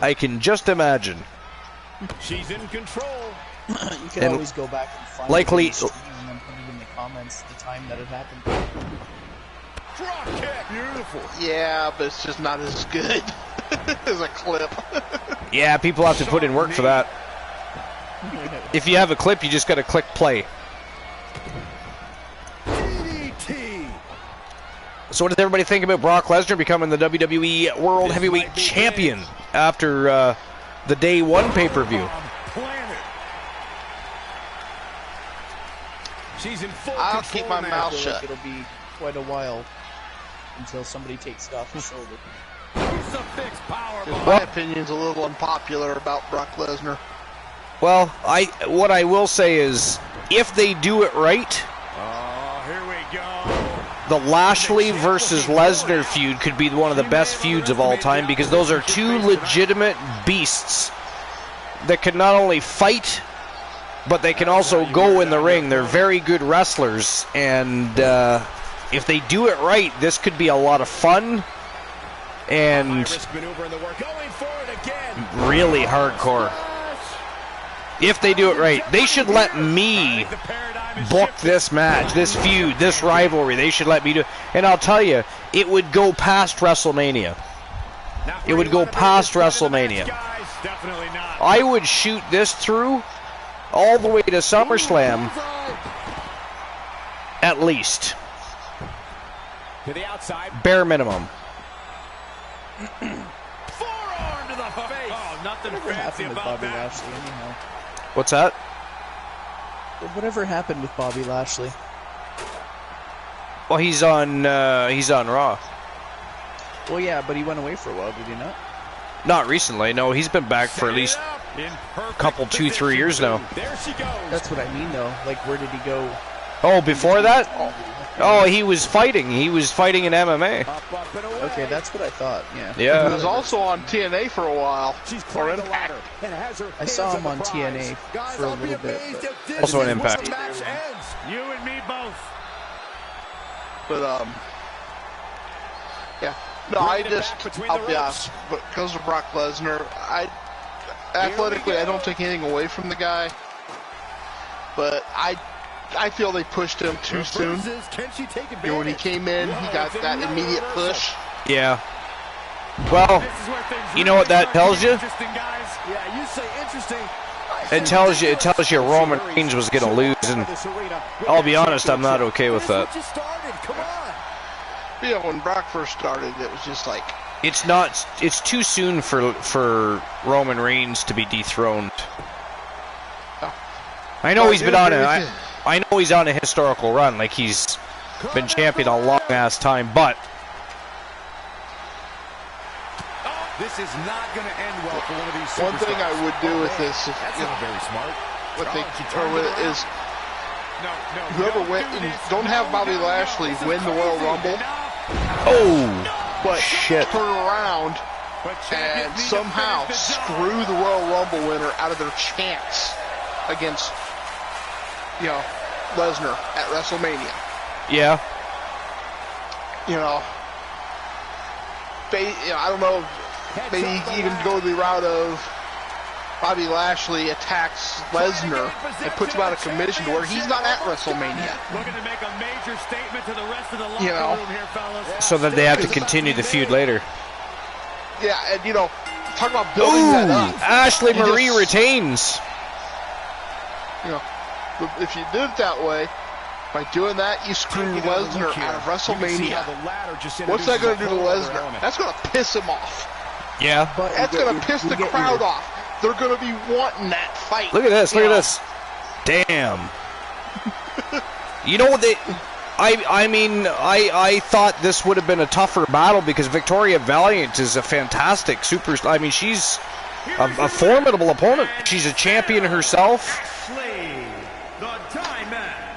I can just imagine. She's in control. You can And always go back and find likely- it on the stream and then put it in the comments the time that it happened. Drop kick. Beautiful. Yeah, but it's just not as good as a clip. Yeah, people have to put in work for that. If you have a clip, you just got to click play. DDT. So what does everybody think about Brock Lesnar becoming the WWE World Heavyweight Champion after the Day 1 pay-per-view? Planet. She's in full I'll control keep my now. mouth I feel like shut. it'll be quite a while until somebody takes it off his shoulder. Crucifix power bomb. My opinion's a little unpopular about Brock Lesnar. Well, what I will say is, if they do it right, Oh, here we go. the Lashley versus Lesnar feud could be one of the best feuds of all time, because those are two legitimate beasts that can not only fight, but they can also go in the ring. They're very good wrestlers, and if they do it right, this could be a lot of fun and High-risk maneuver in the work. Going for it again. really hardcore. If they do it right, they should let me The paradigm is book shifting. this match, this feud, this rivalry. They should let me do it. And I'll tell you, it would go past WrestleMania. Not It would where go you wanna be past at this point in the WrestleMania. match, guys. Definitely not. I would shoot this through all the way to SummerSlam, at least. To the outside. Bare minimum. Forearm to the face. Oh, nothing Whatever fancy happened with about Bobby that. Lashley, anyhow? What's that? Whatever happened with Bobby Lashley? Well, he's on Raw. Well, yeah, but he went away for a while, did he not? Not recently. No, he's been back for at least In perfect couple, 2-3 years now. There she goes. That's what I mean, though. Like, where did he go? Oh, before that? Oh, he was fighting. He was fighting in MMA. Up, and away. Okay, that's what I thought, yeah. He Yeah. was also on TNA for a while. She's Or climbed the Impact. ladder and has her I saw hands him on the prize. TNA Guys, for a I'll be little bit, amazed but- if this Also is an where Impact. the match ends. You and me both. But yeah. No, I'll be honest. But because of Brock Lesnar, athletically, I don't take anything away from the guy. But I feel they pushed him too soon. Can she take You know, when he came in, he got that immediate push. Yeah. Well, This is where things you know what that tells you? Interesting, guys. Yeah, you say interesting. It tells you Roman Reigns was gonna lose, and I'll be honest, I'm not okay with that. Just started. Come on. Yeah, when Brock first started, it was just like, It's too soon for Roman Reigns to be dethroned. I know he's been on I know he's on a historical run, like he's been champion a long ass time, but This is not going to end well for one of these one thing I would do with this, if, That's you not know, very smart. what they or with it is whoever don't have Bobby Lashley win the Royal Rumble, oh shit. turn around and somehow screw the Royal Rumble winner out of their chance against, Lesnar at WrestleMania. Yeah. I don't know, maybe even go the route of Bobby Lashley attacks Lesnar and puts him out of commission to where he's not at WrestleMania. Looking to make a major statement to the rest of the locker You know. room here, fellas. So that they have to continue the feud later. Yeah, and you know, talk about building that up. Ashley You Marie just- retains. You know, if you did it that way, by doing that, you screw Lesnar out of WrestleMania. What's that going to do to Lesnar? That's going to piss him off. Yeah. But That's you going get to piss your- the you get crowd your- off. They're going to be wanting that fight. Look at this. You Look at know? this. Damn. You know what they... I thought this would have been a tougher battle because Victoria Valiant is a fantastic superstar. I mean, she's a formidable opponent. She's a champion herself.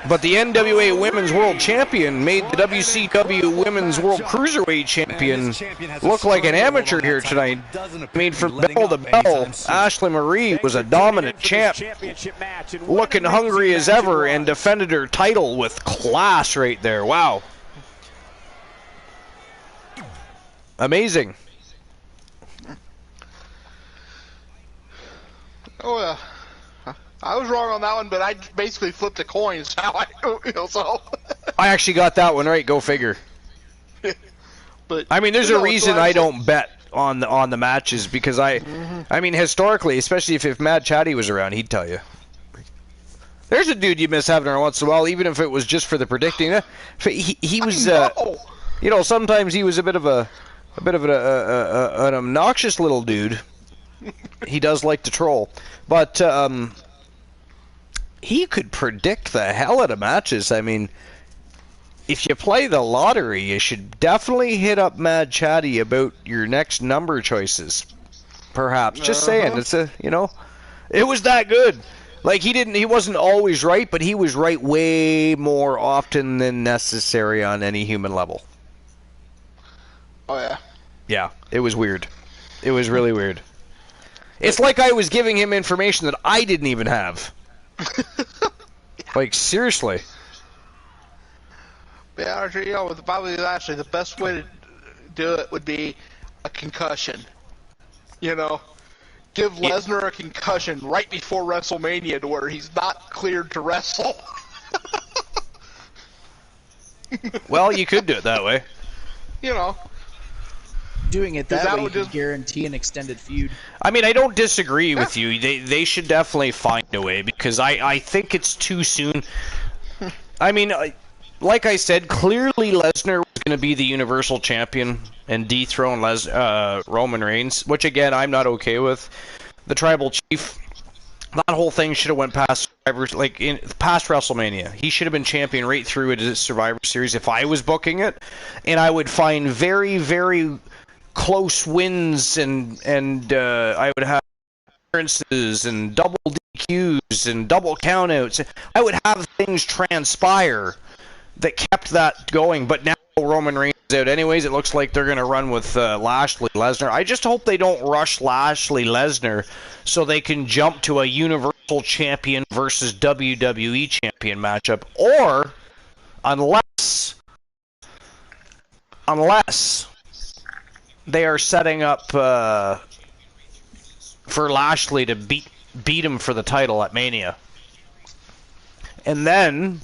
But the NWA Women's World Champion made the WCW Women's World Cruiserweight Champion look like an amateur here tonight. I mean, from bell to bell, Ashley Marie was a dominant champ, looking hungry as ever, and defended her title with class right there. Wow. Amazing. Oh, yeah. I was wrong on that one, but I basically flipped a coin. So I actually got that one right. Go figure. But I mean, there's you a know, reason so I don't bet on the matches because I mean, historically, especially if Mad Chatty was around, he'd tell you. There's a dude you miss having every once in a while, even if it was just for the predicting. He was, you know, sometimes he was a bit of an obnoxious little dude. He does like to troll, but he could predict the hell out of matches. I mean, if you play the lottery, you should definitely hit up Mad Chatty about your next number choices. Perhaps. Just saying. It's it was that good. Like, he wasn't always right, but he was right way more often than necessary on any human level. Oh, yeah. Yeah, it was weird. It was really weird. It's like I was giving him information that I didn't even have. Like, seriously. Yeah, Archer, you know, with Bobby Lashley, the best way to do it would be a concussion. You know, give Lesnar a concussion right before WrestleMania to where he's not cleared to wrestle. Well, you could do it that way. You know. Doing it That that way would would just- guarantee an extended feud. I mean, I don't disagree with you. They should definitely find a way because I think it's too soon. I mean, like I said, clearly Lesnar was going to be the Universal Champion and dethrone Roman Reigns, which again I'm not okay with. The Tribal Chief, that whole thing should have went past past WrestleMania. He should have been champion right through it as Survivor Series if I was booking it, and I would find very, very close wins and I would have appearances and double DQs and double countouts. I would have things transpire that kept that going, but now Roman Reigns is out anyways. It looks like they're going to run with Lashley Lesnar. I just hope they don't rush Lashley Lesnar so they can jump to a Universal Champion versus WWE Champion matchup, or unless they are setting up for Lashley to beat him for the title at Mania. And then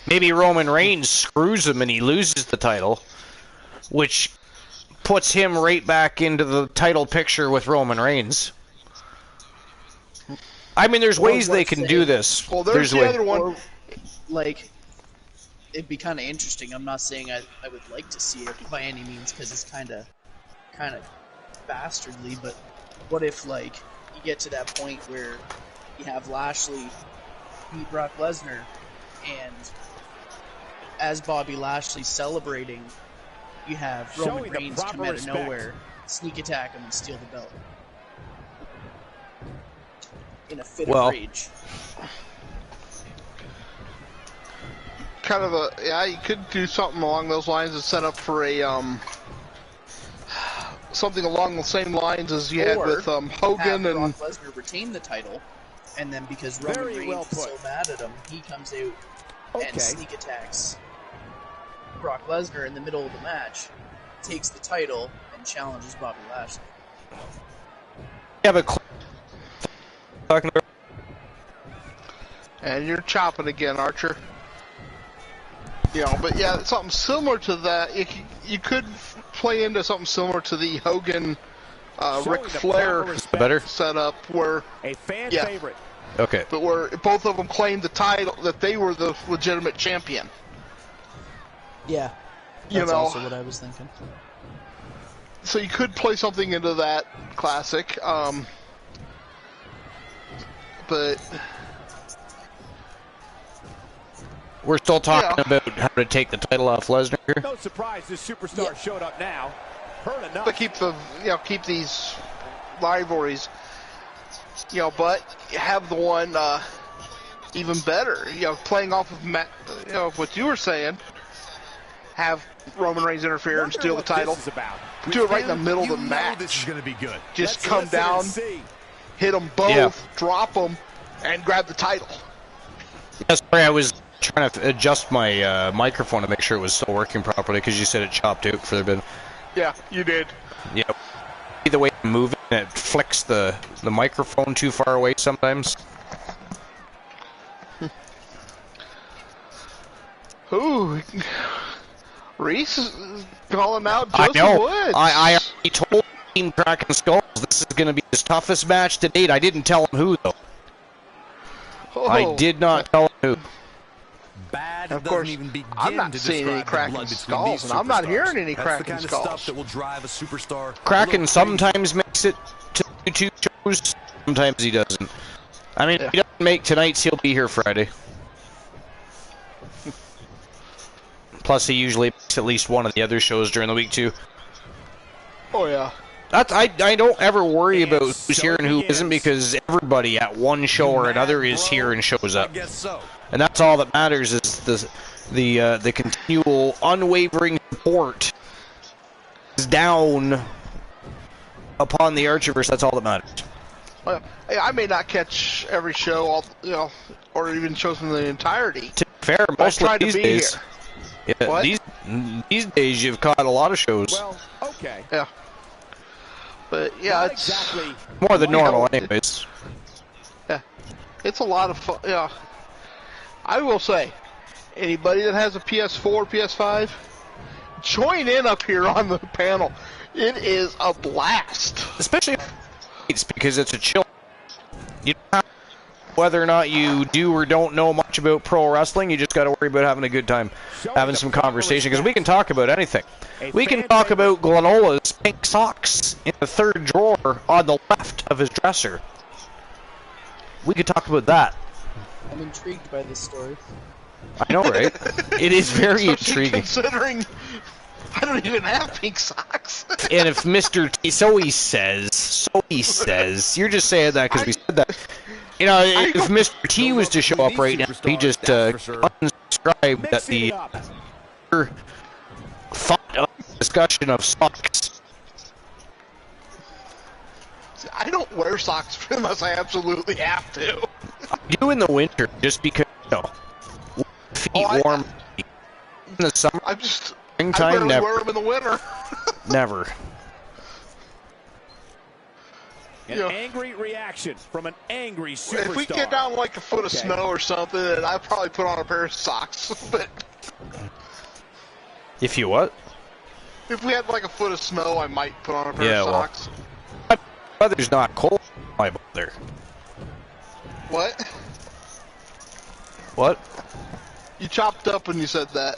maybe Roman Reigns screws him and he loses the title, which puts him right back into the title picture with Roman Reigns. I mean, there's ways they can do this. Well, there's the other one. Or, like, it'd be kind of interesting. I'm not saying I would like to see it by any means because it's kind of bastardly. But what if, like, you get to that point where you have Lashley beat Brock Lesnar, and as Bobby Lashley celebrating, you have Roman Reigns come out of nowhere, sneak attack him, and steal the belt in a fit of rage. Kind of you could do something along those lines and set up for a something along the same lines as you had with Hogan have and Brock Lesnar retain the title, and then because Roman Reigns is so mad at him, he comes out and sneak attacks Brock Lesnar in the middle of the match, takes the title, and challenges Bobby Lashley. have a talking about? And you're chopping again, Archer. You know, but yeah, something similar to that. You could play into something similar to the Hogan, Ric Flair Better setup, where A fan yeah, favorite. okay. but where both of them claimed the title, that they were the legitimate champion. Yeah. You That's know, also what I was thinking. so you could play something into that classic, but We're still talking about how to take the title off Lesnar here. No surprise this superstar showed up now. Heard enough. but keep these rivalries, you know, but have the one even better, you know, playing off of you know, what you were saying, have Roman Reigns interfere and steal the title. Do it right in the middle of the match. This is going to be good. Just come down, hit them both, drop them, and grab the title. Yeah, sorry, I was trying to adjust my microphone to make sure it was still working properly because you said it chopped out for a bit. Yeah, you did. Yeah. The way I'm moving, it flicks the microphone too far away sometimes. Ooh, Reese is calling out I Joseph know. Woods. I already told Team Kraken Skulls this is going to be his toughest match to date. I didn't tell him who, though. Oh. I did not tell him who. Bad Of course, even begin I'm not to seeing any describe the Kraken blood between Skulls, these and I'm not superstars. hearing any That's Kraken the kind Skulls. of stuff that will drive a superstar. Kraken sometimes makes it to YouTube shows, sometimes he doesn't. I mean, if he doesn't make tonight's, he'll be here Friday. Plus, he usually makes at least one of the other shows during the week, too. Oh, yeah. That's, I don't ever worry about who's here and who isn't, because everybody at one show or another is here and shows up. I guess so. And that's all that matters, is the continual, unwavering support is down upon the Archerverse. That's all that matters. Well, I may not catch every show, you know, or even shows in the entirety. To be fair, mostly tried to these be days. here. Yeah, What? these days you've caught a lot of shows. Well, okay. Yeah. But, yeah, Not it's exactly. More than normal, Yeah. anyways. yeah, it's a lot of fun. Yeah. I will say, anybody that has a PS4, PS5, join in up here on the panel. It is a blast. Especially it's because it's a chill. You don't have whether or not you do or don't know much about pro wrestling, you just got to worry about having a good time, having some conversation, because we can talk about anything. We can talk about Glenola's pink socks in the third drawer on the left of his dresser. We could talk about that. I'm intrigued by this story. I know, right? It is very Especially intriguing. considering I don't even have pink socks. And if Mr. T, so he says, you're just saying that because we said that. You know, if Mr. T was to show up right now, he just unsubscribed at the thought discussion of socks. I don't wear socks unless I absolutely have to. I do in the winter, just because, you know, feet warm. In the summer, I springtime, barely never. wear them in the winter. Never. An angry reaction from an angry superstar. If we get down like a foot of snow or something, then I'd probably put on a pair of socks. But If you what? if we had like a foot of snow, I might put on a pair of socks. Weather's not cold. Why bother? What? What? You chopped up when you said that.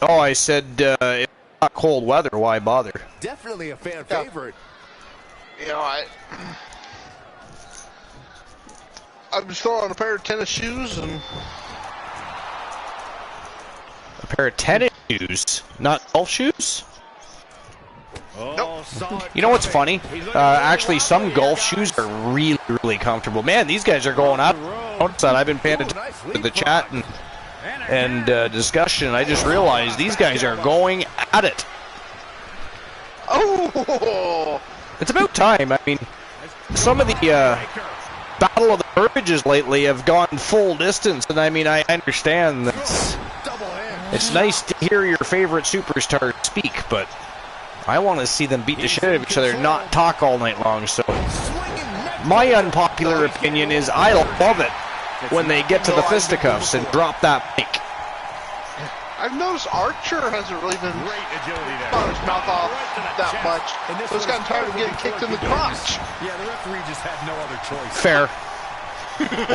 Oh, I said if it's not cold weather, why bother? Definitely a fan favorite. You know, I'm just throwing on a pair of tennis shoes and A pair of tennis shoes, not golf shoes? Oh, solid. You know what's funny? Actually, some golf shoes are really, really comfortable. Man, these guys are going up. Notice that I've been paying attention to the chat and discussion, and I just realized these guys are going at it. oh, It's about time. I mean, some of the Battle of the Burridges lately have gone full distance, and I mean, I understand that it's nice to hear your favorite superstars speak, but I want to see them beat the shit out of each other, not talk all night long, so My unpopular opinion is I love it when they get to the fisticuffs and drop that mic. I've noticed Archer hasn't really been Great agility there. found his mouth off Right to the that chest. much. And this So he's was gotten tired of getting probably kicked in the towards crotch. Yeah, the referee just had no other choice. Fair.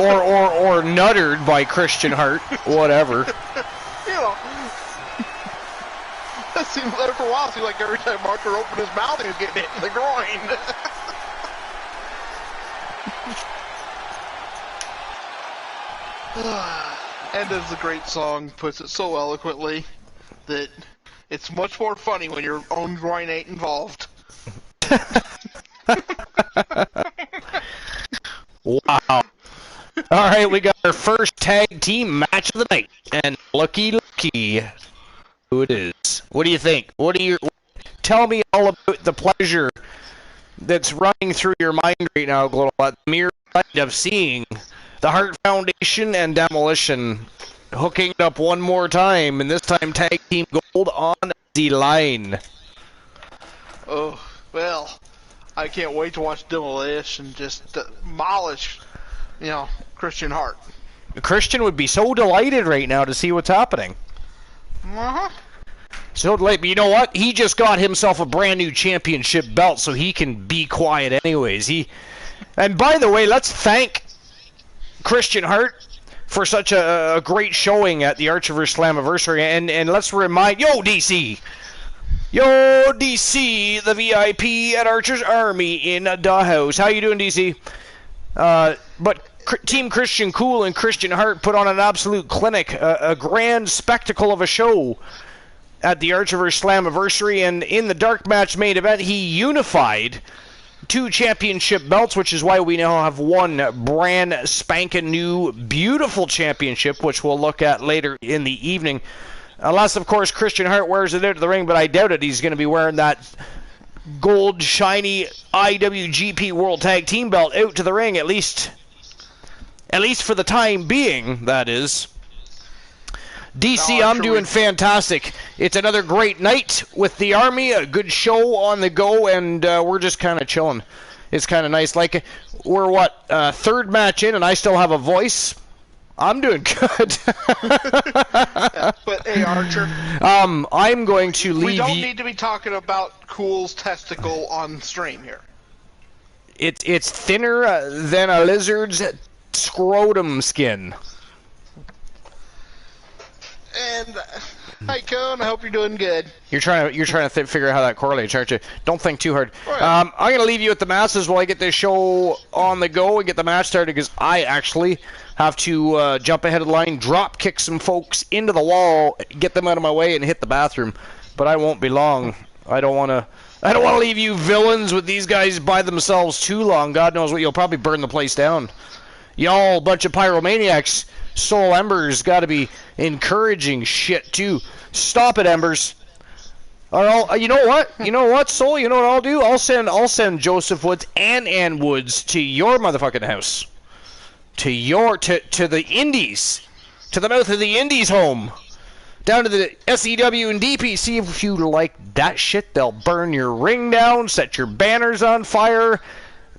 or nuttered by Christian Hart, whatever. You know. That seemed there for a while. It seemed like every time Archer opened his mouth, he was getting hit in the groin. And as the great song puts it so eloquently, that it's much more funny when your own groin ain't involved. Wow. All right, we got our first tag team match of the night, and looky who it is. What do you think? Tell me all about the pleasure that's running through your mind right now, Global, at the mere sight of seeing the Hart Foundation and Demolition hooking it up one more time, and this time tag team gold on the line. Oh, well, I can't wait to watch Demolition just demolish, Christian Hart. Christian would be so delighted right now to see what's happening. Uh-huh. So late, but you know what? He just got himself a brand new championship belt, so he can be quiet anyways. And by the way, let's thank Christian Hart for such a great showing at the ArcherVerse Slammiversary, and let's remind DC, the VIP at Archer's Army in the house. How you doing, DC? But Team Christian Cool and Christian Hart put on an absolute clinic, a grand spectacle of a show at the ArcherVerse Slammiversary, and in the dark match main event, he unified 2 championship belts, which is why we now have one brand spanking new, beautiful championship, which we'll look at later in the evening. Unless, of course, Christian Hart wears it out to the ring, but I doubt it. He's going to be wearing that gold, shiny IWGP World Tag Team belt out to the ring, at least for the time being, that is. DC, I'm doing fantastic. It's another great night with the Army, a good show on the go, and we're just kind of chilling. It's kind of nice. Like, we're, third match in, and I still have a voice. I'm doing good. But, hey, Archer. I'm going to leave. We don't need to be talking about Cool's testicle on stream here. It's thinner than a lizard's scrotum skin. And hi, Cone. I hope you're doing good. You're trying to figure out how that correlates, aren't you? Don't think too hard. Right. I'm going to leave you at the masses while I get this show on the go and get the match started, because I actually have to jump ahead of the line, drop kick some folks into the wall, get them out of my way, and hit the bathroom. But I won't be long. I don't want to leave you villains with these guys by themselves too long. God knows what, you'll probably burn the place down. Y'all, bunch of pyromaniacs. Soul Ember's got to be encouraging shit too. Stop it, Embers. Or you know what, Soul? You know what I'll do? I'll send Joseph Woods and Ann Woods to your motherfucking house, to the Indies, to the mouth of the Indies home, down to the SEW and DP. See if you like that shit. They'll burn your ring down, set your banners on fire.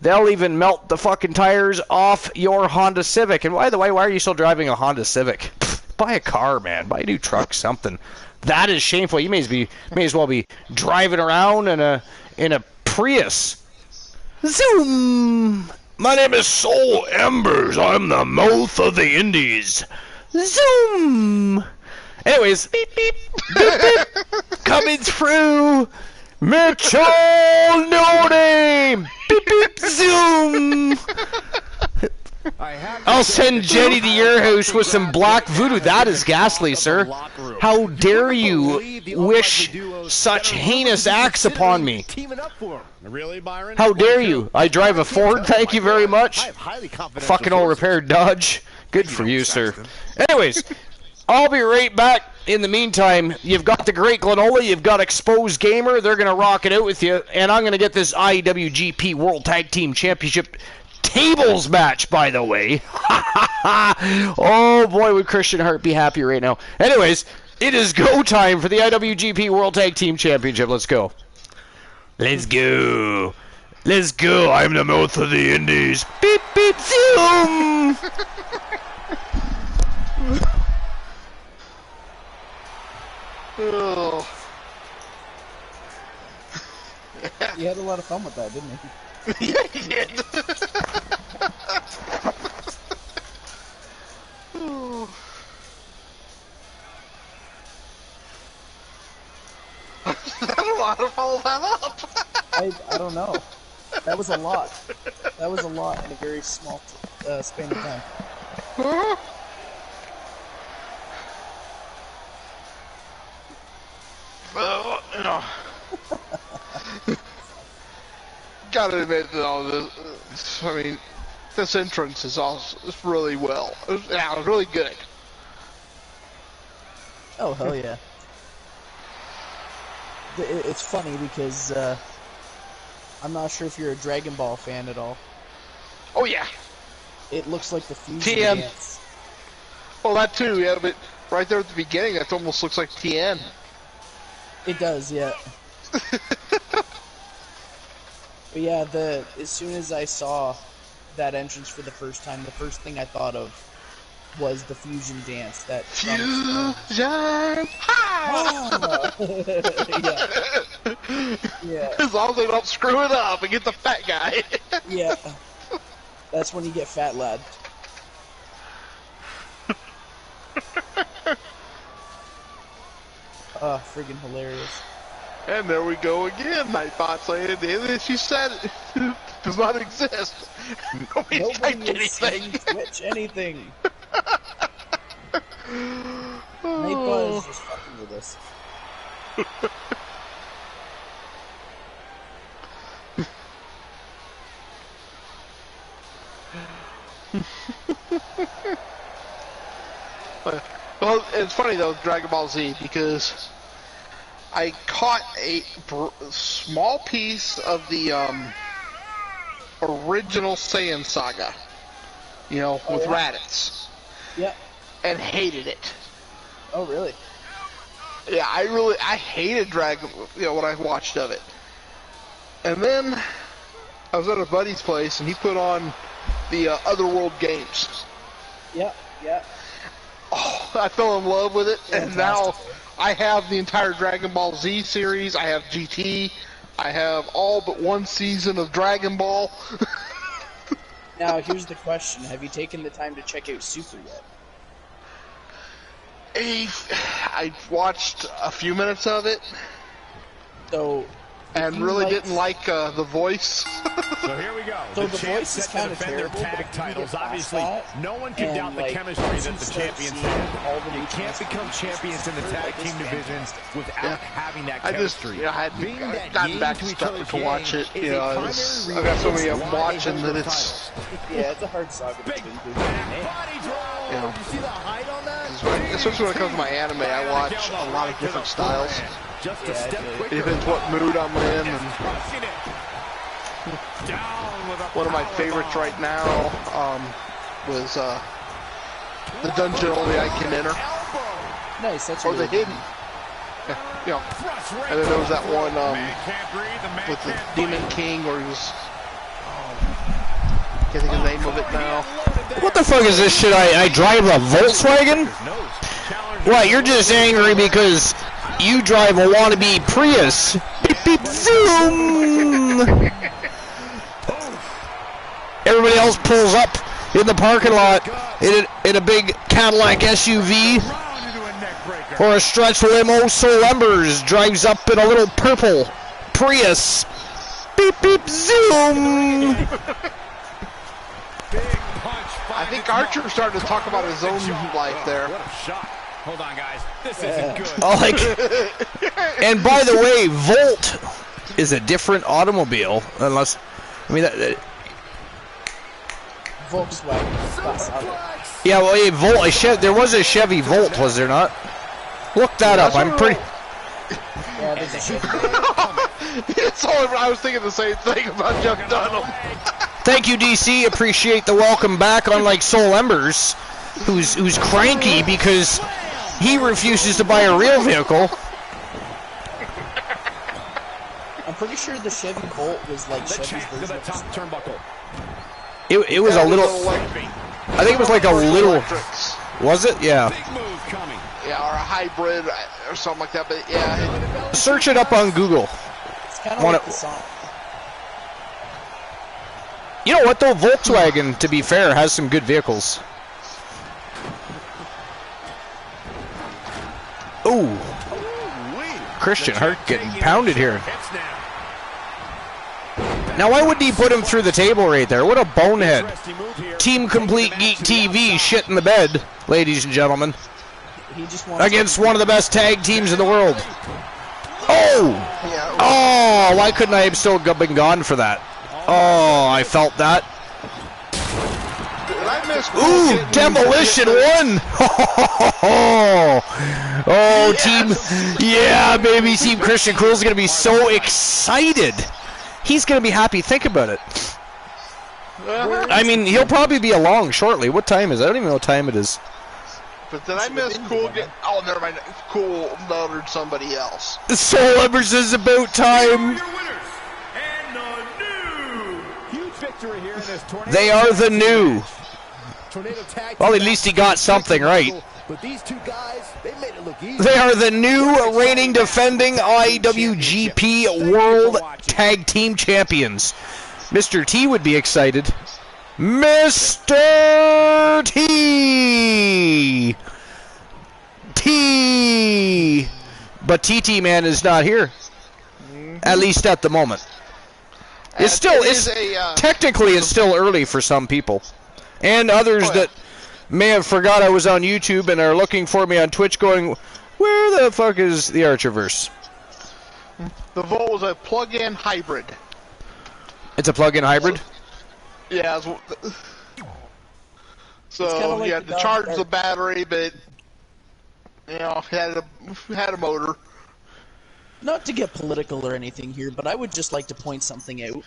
They'll even melt the fucking tires off your Honda Civic. And by the way, why are you still driving a Honda Civic? Buy a car, man. Buy a new truck, something. That is shameful. You may as well be driving around in a Prius. Zoom. My name is Soul Embers. I'm the mouth of the Indies. Zoom. Anyways, beep beep, beep beep, coming through. Mitchell, no name. Beep beep, zoom. I'll send Jenny to your house with some black voodoo. That is ghastly, sir. How dare you wish such heinous acts upon me? How dare you? I drive a Ford, thank you very much. Fucking old repaired Dodge. Good for you, sir. Anyways, I'll be right back. In the meantime, you've got the Great Glenola, you've got Exposed Gamer. They're going to rock it out with you. And I'm going to get this IWGP World Tag Team Championship tables match, by the way. Oh, boy, would Christian Hart be happy right now. Anyways, it is go time for the IWGP World Tag Team Championship. Let's go. Let's go. Let's go. I'm the mouth of the Indies. Beep, beep, zoom. Oh. You had a lot of fun with that, didn't you? Yeah, he did. Oh. I don't know how to follow that up. I don't know. That was a lot. That was a lot in a very small span of time. Well, you know, gotta admit that all this. I mean, this entrance is really well. It was really good. Oh, hell yeah. It's funny because I'm not sure if you're a Dragon Ball fan at all. Oh yeah. It looks like the fusion TM. dance. Well, that too. Yeah, but right there at the beginning, that almost looks like TN. It does, yeah. But yeah, as soon as I saw that entrance for the first time, the first thing I thought of was the fusion dance. That Fusion! Yeah. As long as they don't screw it up and get the fat guy. Yeah. That's when you get Fat Lad. Oh, friggin' hilarious. And there we go again. Nightbot saying, and she said it does not exist. Nobody typed anything. Twitch anything. Nightbot is just fucking with us. Well, it's funny though, Dragon Ball Z, because I caught a small piece of the original Saiyan saga, you know, with Raditz. Yep. And hated it. Oh, really? Yeah, I hated Dragon, you know, when I watched of it. And then I was at a buddy's place, and he put on the Otherworld games. Yep, yep. Oh, I fell in love with it, and now I have the entire Dragon Ball Z series. I have GT. I have all but one season of Dragon Ball. Now, here's the question. Have you taken the time to check out Super yet? I watched a few minutes of it. So, and really didn't like the voice. So here we go. So the voice is kind of defend terrible, their but tag if you titles. get past Obviously, that, no one can doubt the like, chemistry that the champions have. You can't become champions in the tag team division without having that chemistry. I hadn't Being that gotten yin back to each to other's watch yang it. is You a know, primary I've got so many reason I'm why watching they that hold the it's. Yeah, it's a hard saga to binge. Body drop. You know, You see the height on that? especially when it comes to my anime, I watch a lot of different styles. Just a step It quicker. depends what mood I'm in. And one of my favorites right now was the dungeon only I can enter. Nice, that's Or really the hidden. You know, and then there was that one with the Demon King, where he was. Can't think of the name of it now. What the fuck is this shit? I drive a Volkswagen? What, you're just angry because you drive a wannabe Prius? Beep beep zoom! Everybody else pulls up in the parking lot in a big Cadillac SUV or a stretch limo. Soul Embers drives up in a little purple Prius. Beep beep zoom! I think Archer's starting to talk about his own life there. What a shot. Hold on, guys. This isn't good. Oh, like, and by the way, Volt is a different automobile, unless, I mean, Volkswagen. yeah, well, a Volt, there was a Chevy Volt, was there not? Look that up. I'm pretty. Yeah, there's a Chevy. It's all, I was thinking the same thing about Jeff Dunham. Thank you, DC. Appreciate the welcome back. Unlike Soul Embers, who's cranky because he refuses to buy a real vehicle. I'm pretty sure the Chevy Bolt was like The Chevy's check to version the of top turnbuckle. It was a little. I think it was like a little. Electrics. Was it? Yeah. Big move coming. Yeah, or a hybrid or something like that. But yeah, Search it up on Google. It's kind of like the song. You know what though? Volkswagen, to be fair, has some good vehicles. Ooh. Christian Hart getting pounded here. Now, why wouldn't he put him through the table right there? What a bonehead. Team Complete Geek TV shit in the bed, ladies and gentlemen. He just wants Against one of the best tag teams in the world. Oh! Oh, why couldn't I have still been gone for that? Oh, I felt that. did I miss? Ooh, Demolition won! Oh, team. Yeah, baby. Team Christian Cool's going to be so excited. He's going to be happy. Think about it. I mean, he'll probably be along shortly. What time is it? I don't even know what time it is. But did I miss Cool? Oh, never mind. Cool murdered somebody else. Soul Embers is about time. Your winners and the new Huge victory here in this tornado. They are the new. Tornado tag Well, at team least he got something right. But these two guys, they made it look easy. They are the new reigning defending IWGP World Tag Team Champions. Mr. T would be excited. Mr. T! T! But TT Man is not here. At least at the moment. It's still, technically it's still early for some people. And others that may have forgot I was on YouTube and are looking for me on Twitch going, where the fuck is the ArcherVerse? The Volt was a plug-in hybrid. It's a plug-in hybrid? Yeah. So like you had the to charge the battery, but you know, had a motor. Not to get political or anything here, but I would just like to point something out.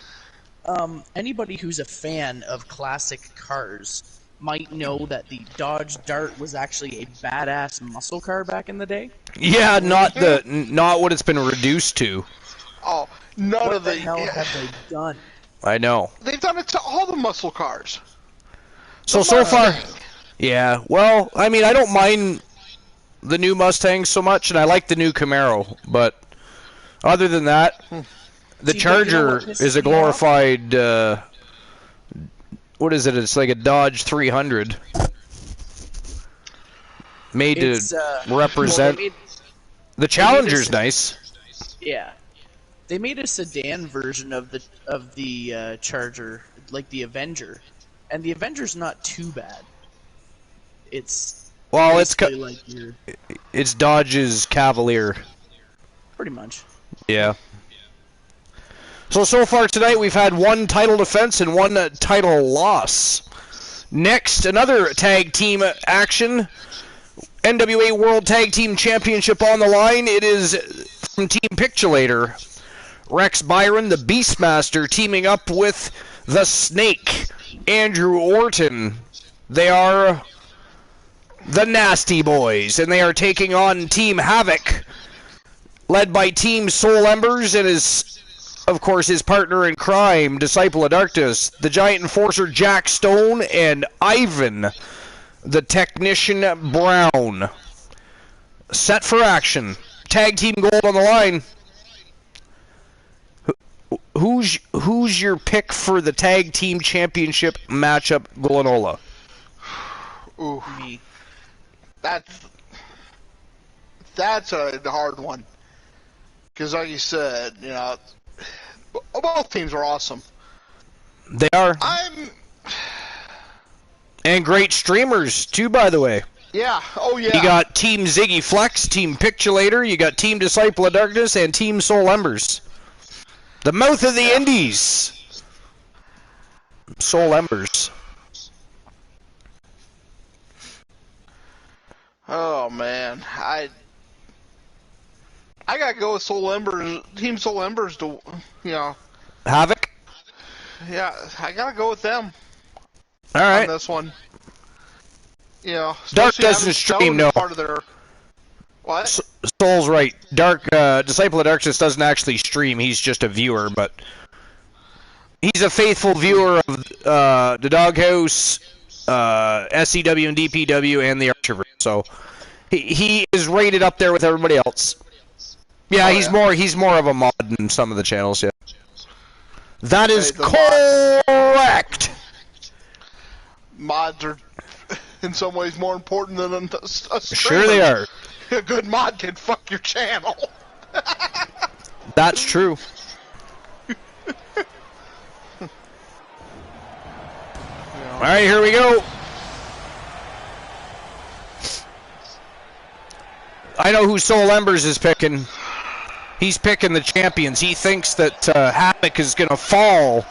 Anybody who's a fan of classic cars might know that the Dodge Dart was actually a badass muscle car back in the day. Yeah, not what it's been reduced to. Oh, none What of the hell have they done? I know. They've done it to all the muscle cars. So far, yeah. Well, I mean, I don't mind the new Mustang so much, and I like the new Camaro, but other than that, the Charger is a glorified. What is it? It's like a Dodge 300, made to represent. The Challenger's nice. Yeah, they made a sedan version of the Charger, like the Avenger, and the Avenger's not too bad. It's it's Dodge's Cavalier. Pretty much. Yeah. So far tonight we've had one title defense and one title loss. Next, another tag team action. NWA World Tag Team Championship on the line. It is from Team Pictulator. Rex Byron, the Beastmaster, teaming up with the Snake, Andrew Orton. They are the Nasty Boys, and they are taking on Team Havoc, led by Team Soul Embers and of course, his partner in crime, Disciple of Darkness, the Giant Enforcer Jack Stone, and Ivan, the Technician Brown. Set for action. Tag team gold on the line. Who's your pick for the tag team championship matchup, Glenola? Ooh, that's a hard one. Because, like you said, you know, both teams are awesome. They are. And great streamers, too, by the way. Yeah, oh yeah. You got Team Ziggy Flex, Team Pictulator, you got Team Disciple of Darkness, and Team Soul Embers. The mouth of the Indies. Soul Embers. Oh, man. I gotta go with Soul Embers, Team Soul Embers to, you know. Havoc? Yeah, I gotta go with them. Alright. On this one. You know, Dark doesn't stream, no. Part of their, What? Soul's right. Disciple of Darkness doesn't actually stream. He's just a viewer, but he's a faithful viewer of the Doghouse, SCW and DPW, and the Archerverse. So he is rated up there with everybody else. Yeah, he's more of a mod than some of the channels. Yeah, that is correct. Mods are in some ways more important than a streamer. Sure they are. A good mod can fuck your channel. That's true. Alright, here we go. I know who Soul Embers is picking. He's picking the champions. He thinks that Havoc is going to fall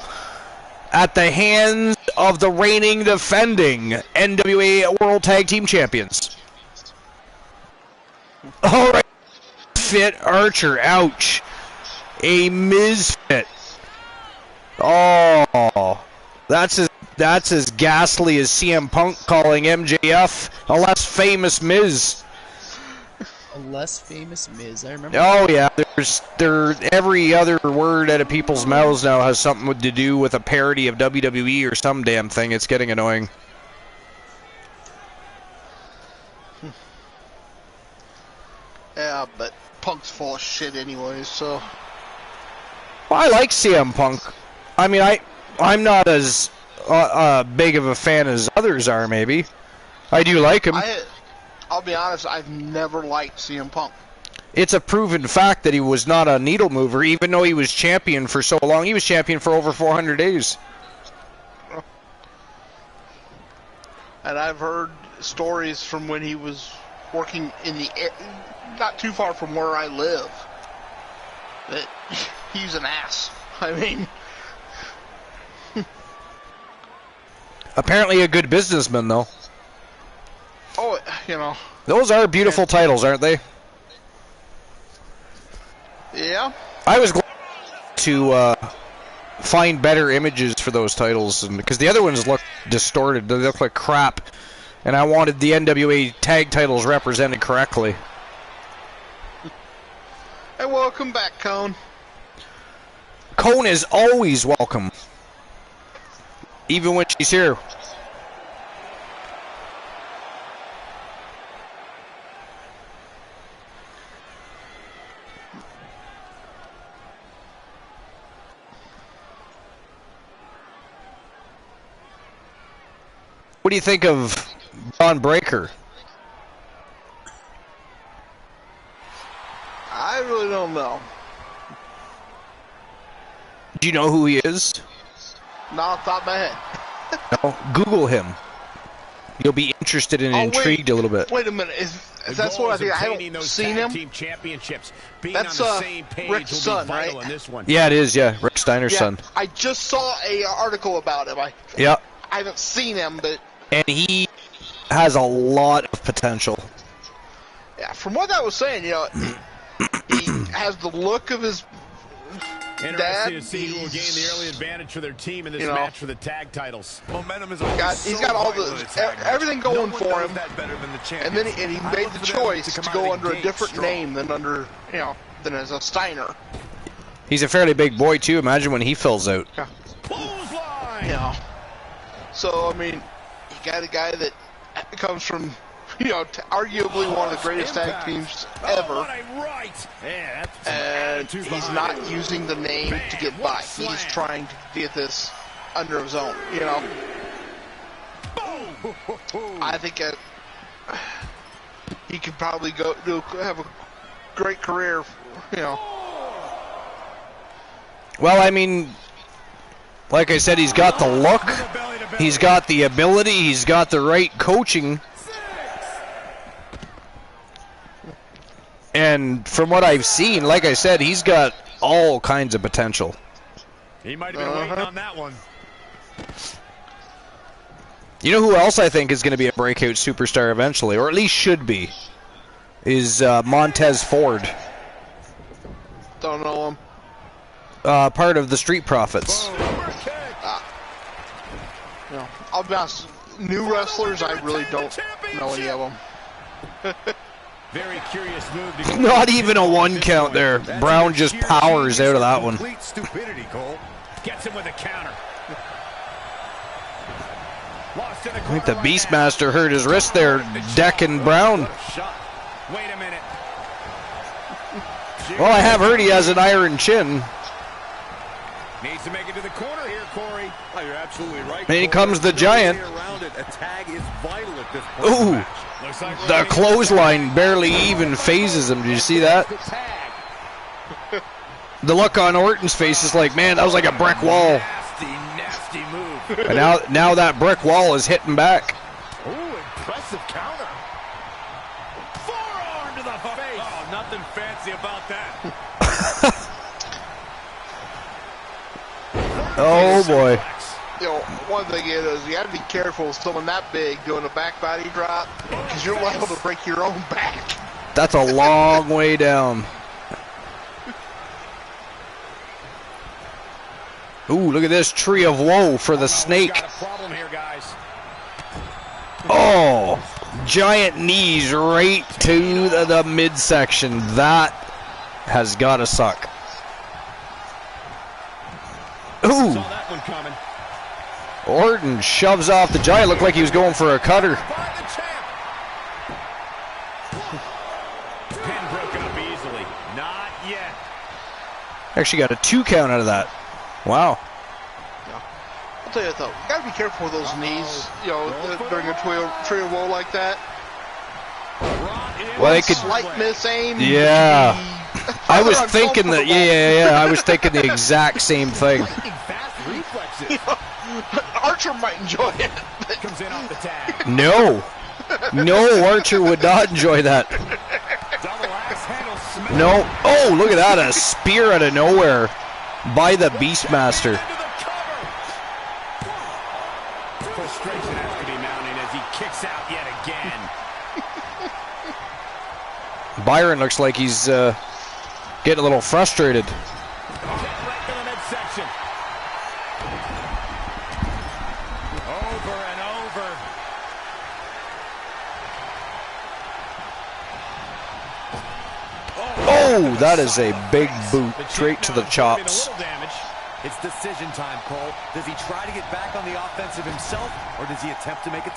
at the hands of the reigning defending NWA World Tag Team Champions. Alright. Fit Archer. Ouch. A misfit. Oh. That's as ghastly as CM Punk calling MJF a less famous Miz. A less famous Miz. I remember. Oh yeah, every other word out of people's mouths now has something to do with a parody of WWE or some damn thing. It's getting annoying. Yeah, but Punk's full of shit anyways, so. Well, I like CM Punk. I mean, I'm not as big of a fan as others are, maybe. I do like him. I'll be honest, I've never liked CM Punk. It's a proven fact that he was not a needle mover, even though he was champion for so long. He was champion for over 400 days. And I've heard stories from when he was working in the air, not too far from where I live, that he's an ass. I mean... Apparently a good businessman, though. Oh, you know. Those are beautiful titles, aren't they? Yeah. I was glad to find better images for those titles, because the other ones look distorted. They look like crap. And I wanted the NWA tag titles represented correctly. Hey, welcome back, Cone. Cone is always welcome. Even when she's here. What do you think of Braun Breaker? I really don't know. Do you know who he is? Not off the top of my head. No. Google him. You'll be interested and intrigued a little bit. Wait a minute. That's what I think. I haven't seen him. That's Rick's son, right? Yeah, it is. Yeah, Rick Steiner's son. I just saw an article about him. I haven't seen him, but... And he has a lot of potential. Yeah, from what I was saying, you know, he has the look of his dad. Interesting to see who will gain the early advantage for their team in this match for the tag titles. Momentum is he's got all everything going for him, and then he made the choice to go under a different name than than as a Steiner. He's a fairly big boy too. Imagine when he fills out. Yeah. So I mean, you got a guy that comes from, arguably one of the greatest tag teams ever, and he's not using the name to get by. He's trying to get this under his own, I think he could probably have a great career, Well, I mean, like I said, he's got the look, he's got the ability, he's got the right coaching. And from what I've seen, like I said, he's got all kinds of potential. He might have been waiting on that one. You know who else I think is going to be a breakout superstar eventually, or at least should be, is Montez Ford. Don't know him. Part of the Street Profits. I'll be honest, new wrestlers, I really don't know any of them. Very curious move. To Not even a 1 count there. Brown just powers out of that one. Complete stupidity, Cole. Gets him with a counter. Lost in the I think the Beastmaster hurt his wrist there, decking Brown. Wait a minute. Well, I have heard he has an iron chin. Needs to make it to the corner here, Corey. Oh, you're absolutely right. And here comes the Giant. A tag is vital at this point. Ooh, the clothesline barely even phases him. Did you see that? The look on Orton's face is like, man, that was like a brick wall. Nasty move. And now that brick wall is hitting back. Ooh, impressive counter. Forearm to the face. Oh, nothing fancy about that. Oh boy. You know, one thing is you got to be careful with someone that big doing a back body drop because you're liable to break your own back. That's a long way down. Ooh, look at this tree of woe for the snake. Got a problem here, guys. Oh, giant knees right to the midsection. That has got to suck. Ooh. Saw that one coming. Orton shoves off the Giant. Looked like he was going for a cutter. Pin broken up easily. Not yet. Actually got a 2 count out of that. Wow. I'll tell you though, you got to be careful with those knees. You know, during a tree of woe like that. Well, they could. Slight miss aim. Yeah. I was thinking that. Yeah. I was thinking the exact same thing. Fast reflexes. Archer might enjoy it. Comes in off the tag. No, Archer would not enjoy that. Double axe handle smash. No. Oh, look at that! A spear out of nowhere by the Beastmaster. Frustration has to be mounting as he kicks out yet again. Byron looks like he's getting a little frustrated. Right to the midsection. Over and over. Oh, that is a big boot straight to the chops. It's decision time, Cole. Does he try to get back on the offensive himself, or does he attempt to make it?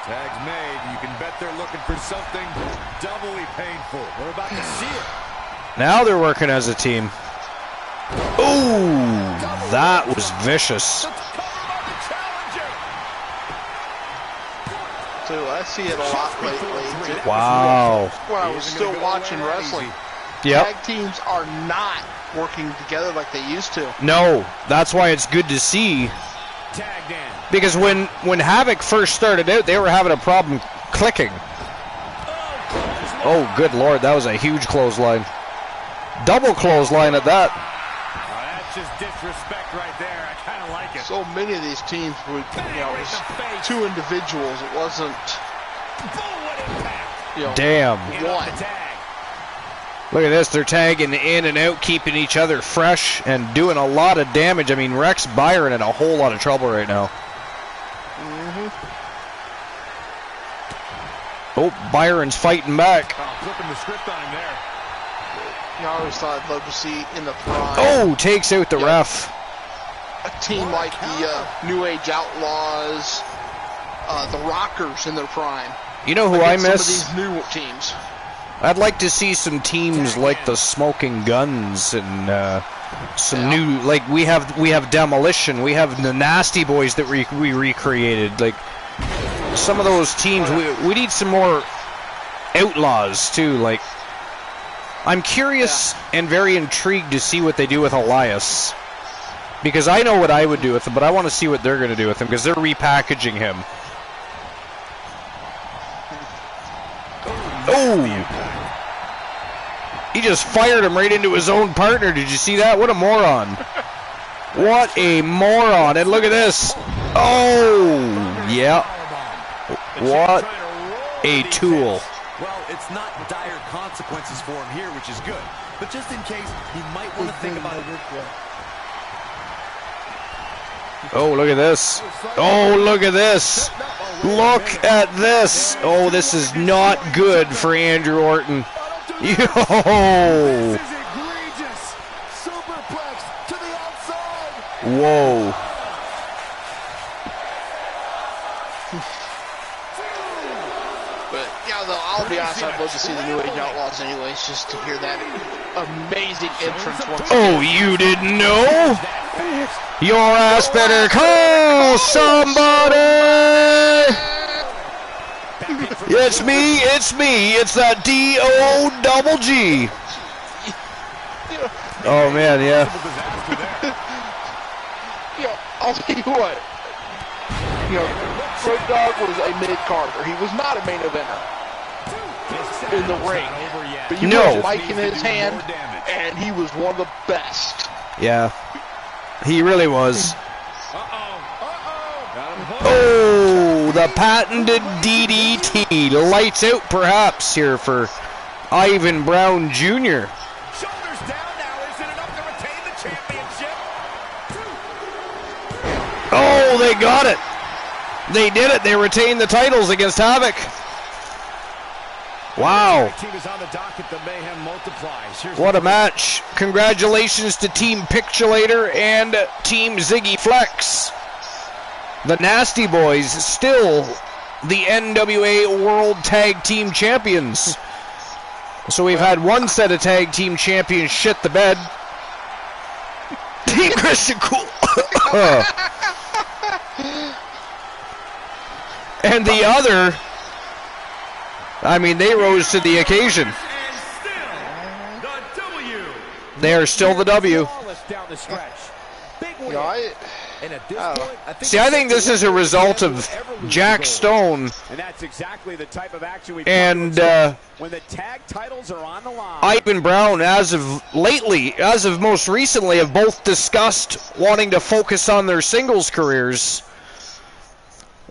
Tag's made. You can bet they're looking for something doubly painful. We're about to see it. Now they're working as a team. Ooh, that was vicious. So I see it a lot lately. Wow. When I was still watching wrestling, Yep. tag teams are not working together like they used to. No, that's why it's good to see. Tagged in. Because when Havoc first started out, they were having a problem clicking. Oh, good Lord, that was a huge clothesline. Double clothesline at that. That's just disrespect right there. I kind of like it. So many of these teams would, you know, it was 2 individuals. It wasn't, you know, Damn. one. Look at this. They're tagging in and out, keeping each other fresh and doing a lot of damage. I mean, Rex Byron in a whole lot of trouble right now. Oh, Byron's fighting back. Flipping the script on him there. You know, I always thought I'd love to see in the prime. Oh, takes out the ref. A team like the New Age Outlaws, the Rockers in their prime. You know who I Against miss? Some of these new teams. I'd like to see some teams like the Smoking Guns and some new, like we have Demolition, we have the Nasty Boys that we recreated. Like some of those teams, we need some more Outlaws too. Like I'm curious and very intrigued to see what they do with Elias, because I know what I would do with him, but I want to see what they're going to do with him because they're repackaging him. Oh! He just fired him right into his own partner. Did you see that? What a moron. What a moron. And look at this. Oh, yeah. What a tool. Well, it's not dire consequences for him here, which is good. But just in case, he might want to think about it. Oh, look at this. Oh, look at this. Look at this. Oh, this is not good for Andrew Orton. Yo. This is egregious. Superplex to the outside. Whoa. But, yeah, though, I'll be honest, I'd love to see the New Age Outlaws anyways, just to hear that amazing entrance once Oh, you didn't know? Your ass better call somebody! It's me, it's me, it's that D-O-double-G. Oh, man, yeah. I'll tell you what. Road Dogg was a mid-carder. He was not a main eventer in the ring. But you put a mic in his hand, and he was one of the best. Yeah, he really was. Oh, the patented DDT. Lights out, perhaps, here for Ivan Brown Jr. Shoulders down now. Is it enough to retain the championship? Oh, they got it. They did it. They retained the titles against Havoc. Wow. What a match. Congratulations to Team Pictulator and Team Ziggy Flex. The Nasty Boys still the NWA World Tag Team Champions. So we've had one set of Tag Team Champions shit the bed. Team Christian Cool. And the other, I mean, they rose to the occasion. They are still the W. See, I think this is a result of Jack Stone and when the tag titles are on the line. Ivan Brown, as of lately, as of most recently, have both discussed wanting to focus on their singles careers.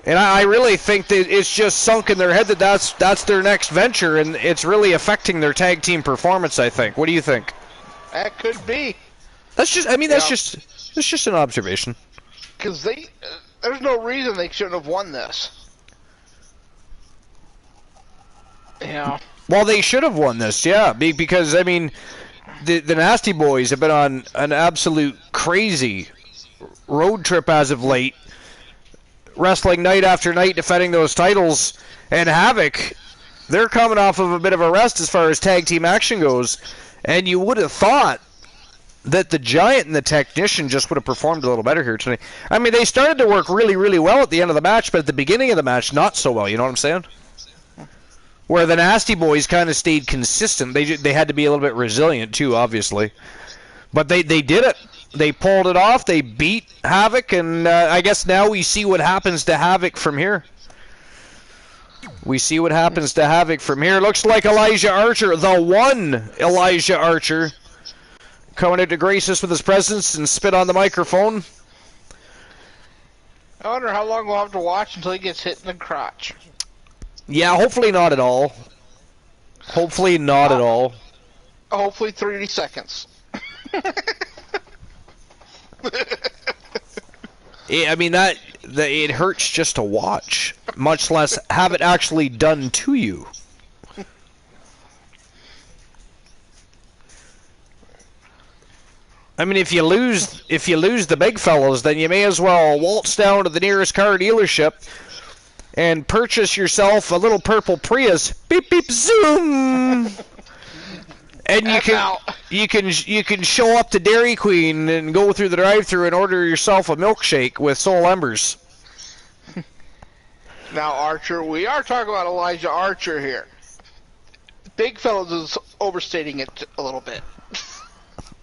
And I really think that it's just sunk in their head that that's their next venture, and it's really affecting their tag team performance, I think. What do you think? That could be. That's just, I mean, that's just an observation. Because there's no reason they shouldn't have won this. Yeah. Well, they should have won this, yeah, because, I mean, the Nasty Boys have been on an absolute crazy road trip as of late, wrestling night after night, defending those titles, and Havoc, they're coming off of a bit of a rest as far as tag team action goes, and you would have thought that the Giant and the Technician just would have performed a little better here tonight. I mean, they started to work really, really well at the end of the match, but at the beginning of the match, not so well, you know what I'm saying? Where the Nasty Boys kind of stayed consistent. They had to be a little bit resilient, too, obviously. But they did it. They pulled it off. They beat Havoc, and I guess now we see what happens to Havoc from here. We see what happens to Havoc from here. Looks like Elijah Archer, the one Elijah Archer, coming out to grace us with his presence and spit on the microphone. I wonder how long we'll have to watch until he gets hit in the crotch. Yeah, hopefully not at all. Hopefully not at all. Hopefully 30 seconds. I mean, it hurts just to watch, much less have it actually done to you. I mean, if you lose the big fellows, then you may as well waltz down to the nearest car dealership and purchase yourself a little purple Prius. Beep beep zoom. And you can show up to Dairy Queen and go through the drive-thru and order yourself a milkshake with Soul Embers. Now, Archer, we are talking about Elijah Archer here. Big fellas is overstating it a little bit.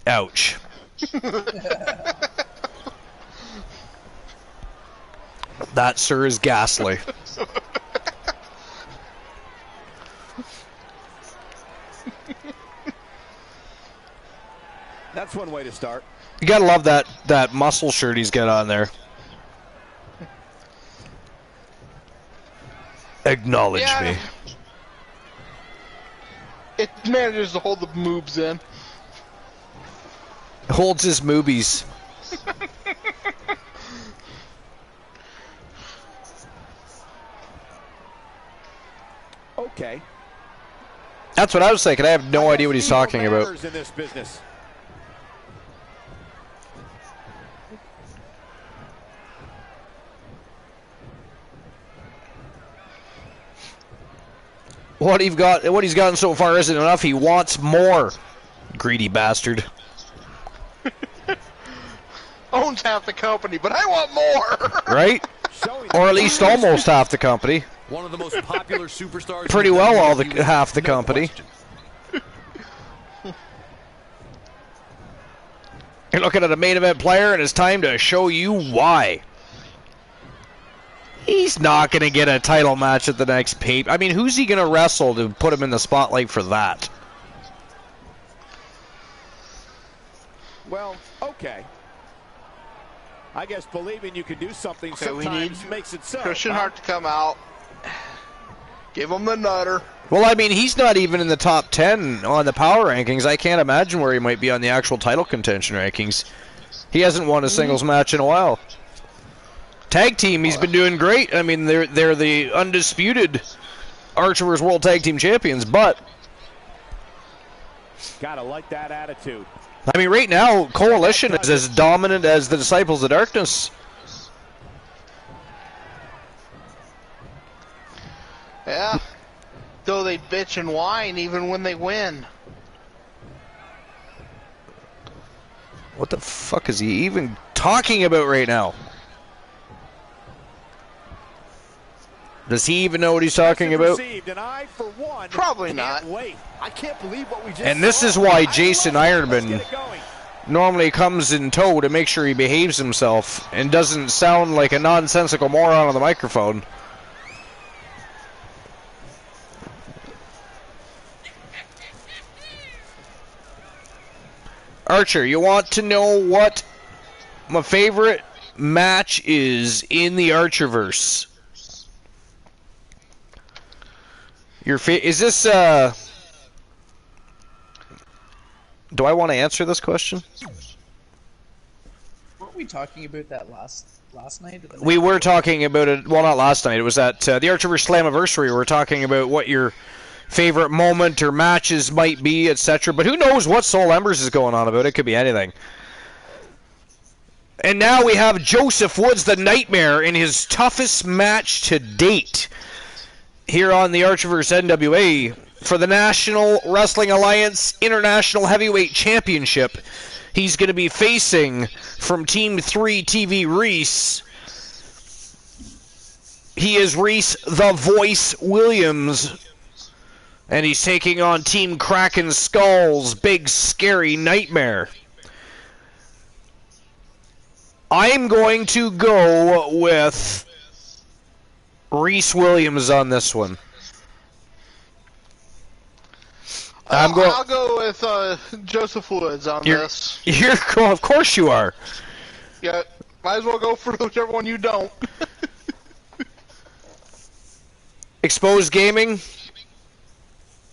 Ouch. That, sir, is ghastly. That's one way to start. You gotta love that muscle shirt he's got on there. Acknowledge me. It manages to hold the moves in. Holds his moobies. okay. That's what I was thinking. I have no idea what he's talking about. In this business. What he's gotten so far isn't enough. He wants more. Greedy bastard. Owns half the company, but I want more. Right? Or at least almost half the company. One of the most popular superstars. Pretty well all the half the company. You're looking at a main event player, and it's time to show you why. He's not going to get a title match at the next pay. I mean, who's he going to wrestle to put him in the spotlight for that? Well, okay. I guess believing you can do something Okay, sometimes makes it so. Christian Hart to come out. Give him the nutter. Well, I mean, he's not even in the top 10 on the power rankings. I can't imagine where he might be on the actual title contention rankings. He hasn't won a singles match in a while. Tag team, he's been doing great. I mean, they're the undisputed ArcherVerse World Tag Team Champions, but gotta like that attitude. I mean, right now, Coalition is as dominant as the Disciples of Darkness. Yeah. Though they bitch and whine even when they win. What the fuck is he even talking about right now? Does he even know what he's talking about? And I, for one, probably not. Wait. I can't believe what we just And this is why Jason Ironman normally comes in tow to make sure he behaves himself and doesn't sound like a nonsensical moron on the microphone. Archer, you want to know what my favorite match is in the ArcherVerse? Is this, do I want to answer this question? Weren't we talking about that last night? Or the We were talking about it, well, not last night. It was at the ArcherVerse Slammiversary. We were talking about what your favorite moment or matches might be, etc. But who knows what Soul Embers is going on about? It could be anything. And now we have Joseph Woods, the Nightmare, in his toughest match to date here on the ArcherVerse NWA for the National Wrestling Alliance International Heavyweight Championship. He's going to be facing from Team 3 TV Reese. He is Reese the Voice Williams. And he's taking on Team Kraken Skull's Big Scary Nightmare. I'm going to go with Reese Williams on this one. I'll go with Joseph Woods on this. Of course you are. Yeah, might as well go for whichever one you don't. Exposed Gaming.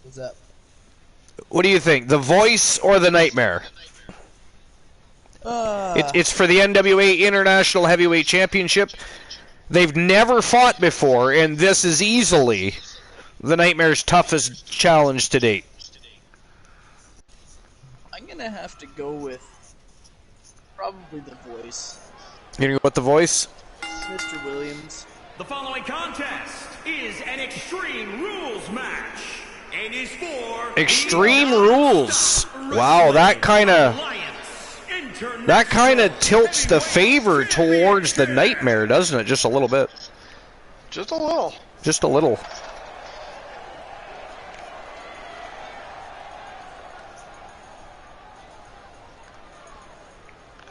What's up? What do you think? The Voice or the Nightmare? It's for the NWA International Heavyweight Championship. They've never fought before, and this is easily the Nightmare's toughest challenge to date. I'm gonna have to go with probably the Voice. You're gonna go with the Voice? Mr. Williams. The following contest is an Extreme Rules match. It is for Extreme Rules. Wow, that kind of tilts the favor towards the Nightmare, doesn't it? Just a little bit. Just a little. Just a little.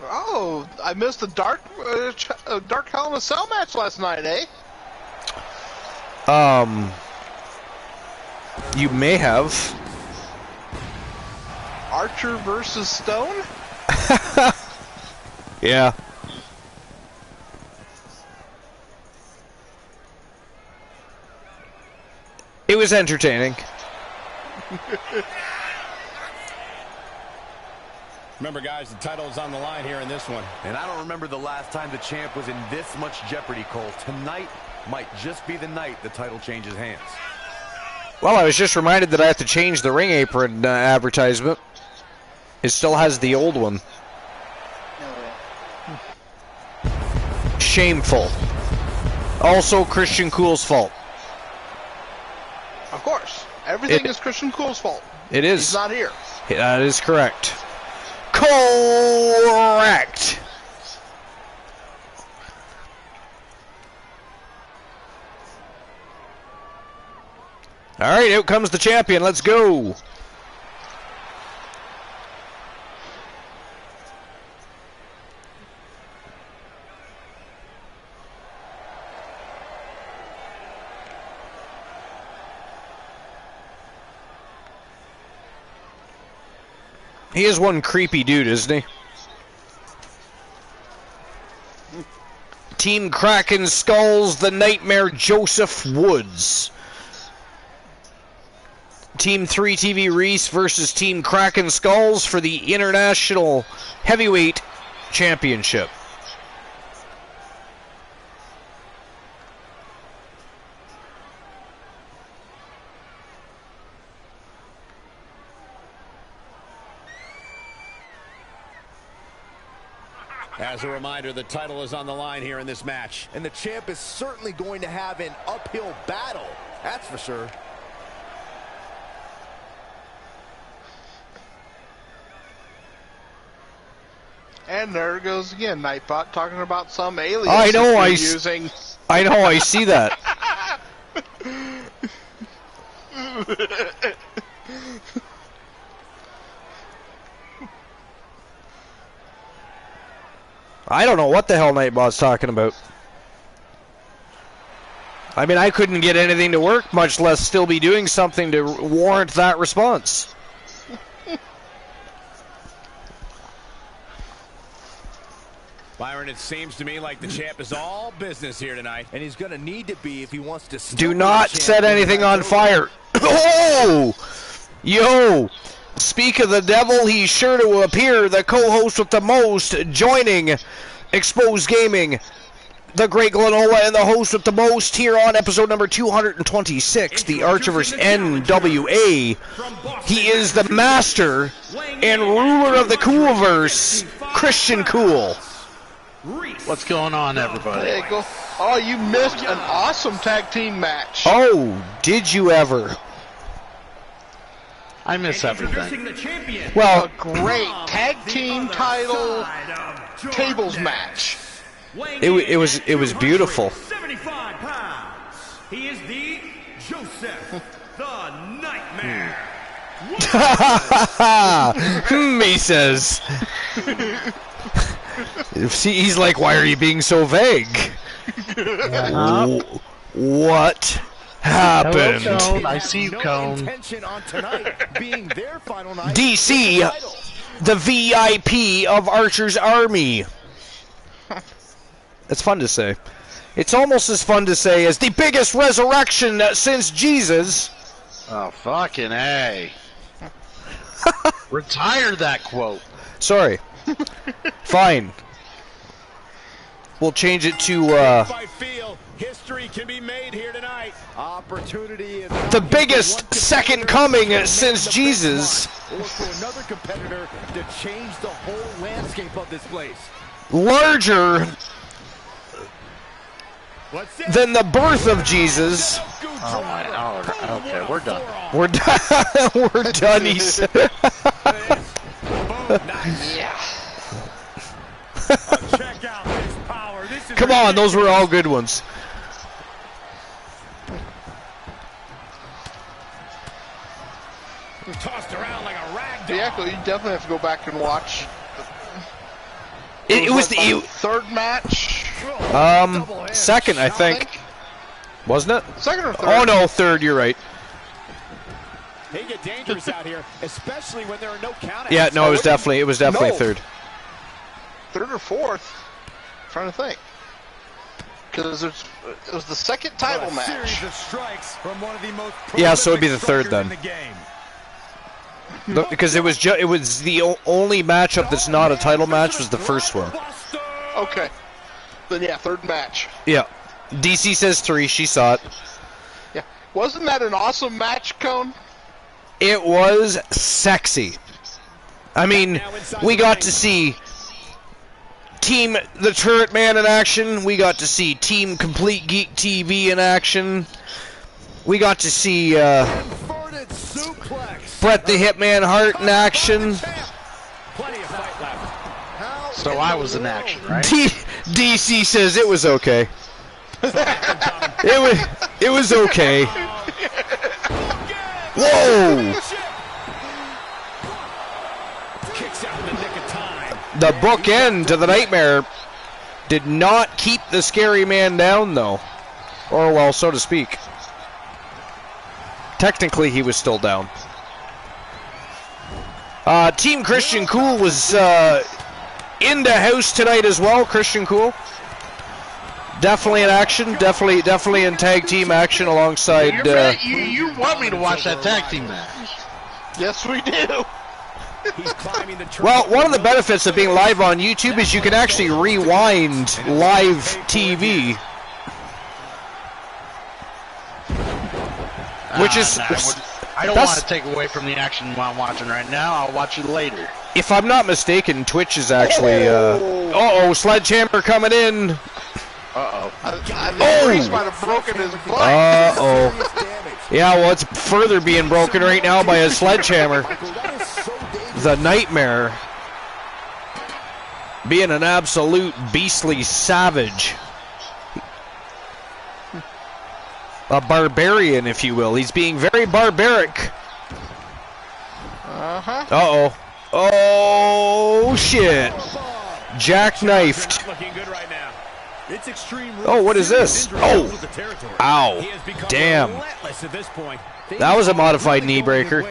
Oh, I missed the Dark Hell in a Cell match last night, eh? You may have. Archer versus Stone? Yeah. It was entertaining. Remember, guys, the title is on the line here in this one. And I don't remember the last time the champ was in this much jeopardy, Cole. Tonight might just be the night the title changes hands. Well, I was just reminded that I have to change the ring apron advertisement. It still has the old one. No way. Shameful. Also, Christian Cool's fault. Of course. Everything is Christian Cool's fault. It is. He's not here. That is correct. Correct. All right, out comes the champion. Let's go. He is one creepy dude, isn't he? Team Kraken Skulls, the Nightmare Joseph Woods. Team 3TV Reese versus Team Kraken Skulls for the International Heavyweight Championship. As a reminder, the title is on the line here in this match. And the champ is certainly going to have an uphill battle. That's for sure. And there it goes again, Nightbot talking about some alias I know, using. I know, I see that. I don't know what the hell Nightbot's talking about. I mean, I couldn't get anything to work, much less still be doing something to warrant that response. Byron, it seems to me like the champ is all business here tonight. And he's going to need to be if he wants to... Do not set anything on fire. Oh! Yo! Speak of the devil, he's sure to appear. The co-host with the most, joining Exposed Gaming, the Great Glenola, and the host with the most here on episode number 226, the Archerverse NWA. He is the master and ruler of the Coolverse, Christian Cool. What's going on, everybody? There you go. Oh, you missed an awesome tag team match. Oh, did you ever? I miss everything. Well, A great tag team title tables match. it was beautiful. 75 pounds. He is the Joseph the Nightmare. He says. See, he's like, why are you being so vague? What happened? Hello, Cone. I see you, Cone. DC, the VIP of Archer's Army. That's fun to say. It's almost as fun to say as the biggest resurrection since Jesus. Oh, fucking A. Retire that quote. Sorry. Fine. We'll change it to history can be made here tonight. Opportunity is the biggest second coming since Jesus. Or for another competitor to change the whole landscape of this place. Larger than the birth of Jesus. Oh my, okay, we're done. We're done. We're done, he said. Yeah. Check out his power. This is Come on, those were all good ones. tossed around like a rag doll. Yeah, you definitely have to go back and watch. It was the third match. second, I think. Wasn't it? Second or third? Oh no, third. You're right. They get dangerous out here, especially when there are no countouts. Yeah, no, it was definitely No. third. Third or fourth? I'm trying to think. Because it was the second title match. Series of strikes from one of the most Yeah, so it'd be the third strikers then. in the game. Because it was the only matchup that's not a title match was the first one. Okay. Then yeah, third match. Yeah. DC says 3. She saw it. Yeah. Wasn't that an awesome match, Cone? It was sexy. I mean, we got to see Team the Turret Man in action. We got to see Team Complete Geek TV in action. We got to see Bret the Hitman Hart in action. So I was in action, right? DC says it was okay. It was okay. Whoa! The bookend to the Nightmare did not keep the Scary Man down, though. Or, well, so to speak. Technically, he was still down. Team Christian Cool was in the house tonight as well. Christian Cool. Definitely in action. Definitely in tag team action alongside... You want me to watch that tag team match? Yes, we do. Well, one of the benefits of being live on YouTube is you can actually rewind live TV. Which is... I don't want to take away from the action while I'm watching right now. I'll watch it later. If I'm not mistaken, Twitch is actually... uh-oh, Sledgehammer coming in. Uh-oh. I think Reese might have broken his butt. Uh-oh. Yeah, well, it's further being broken right now by a sledgehammer. The Nightmare being an absolute beastly savage. A barbarian, if you will. He's being very barbaric. Uh-huh. Uh-oh. Oh, shit. Jackknifed. Oh, what is this? Oh. Ow. Damn. That was a modified knee breaker.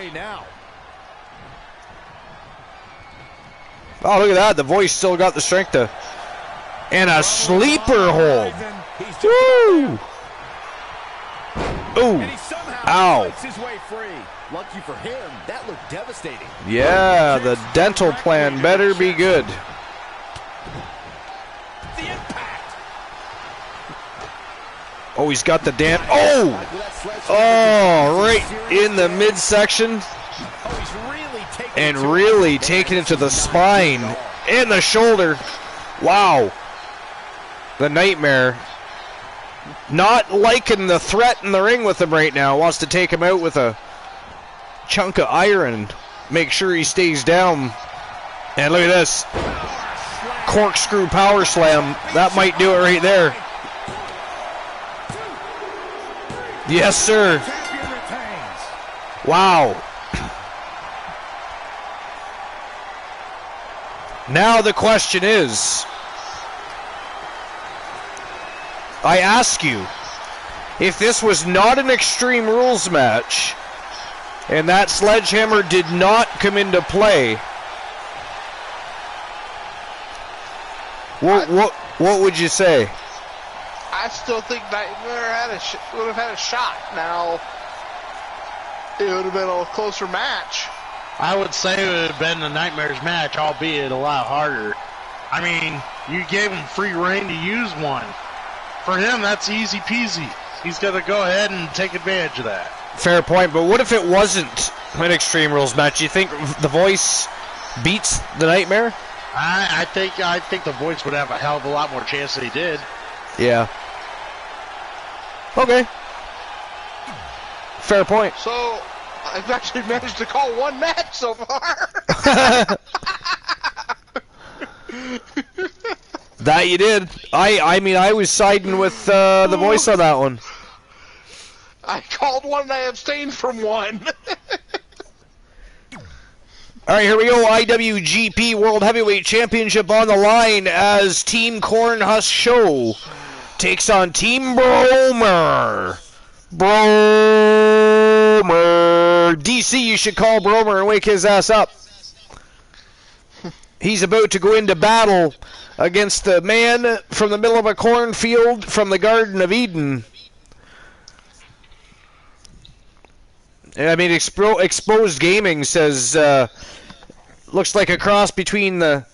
Oh, look at that. The Voice still got the strength to... And a sleeper hold. Woo! Ooh. Ow. Lucky for him, that looked devastating. Yeah, the dental plan better be good. Oh, he's got the damn... Oh! Oh, right in the midsection. And really taking it to the spine and the shoulder. Wow. The Nightmare. Not liking the threat in the ring with him right now. Wants to take him out with a chunk of iron. Make sure he stays down. And look at this. Corkscrew power slam. That might do it right there. Yes, sir. Wow. Now the question is, I ask you, if this was not an Extreme Rules match, and that sledgehammer did not come into play, what would you say? I still think Nightmare would have had a shot. Now, it would have been a closer match. I would say it would have been the Nightmare's match, albeit a lot harder. I mean, you gave him free reign to use one. For him, that's easy peasy. He's got to go ahead and take advantage of that. Fair point, but what if it wasn't an Extreme Rules match? You think the Voice beats the Nightmare? I think the Voice would have a hell of a lot more chance than he did. Yeah. Okay. Fair point. So, I've actually managed to call one match so far. That you did. I mean, I was siding with the Voice on that one. I called one and I abstained from one. All right, here we go. IWGP World Heavyweight Championship on the line as Team Cornhusk Show takes on Team Bromer. DC, you should call Bromer and wake his ass up. He's about to go into battle against the man from the middle of a cornfield from the Garden of Eden. I mean, Exposed Gaming says, looks like a cross between the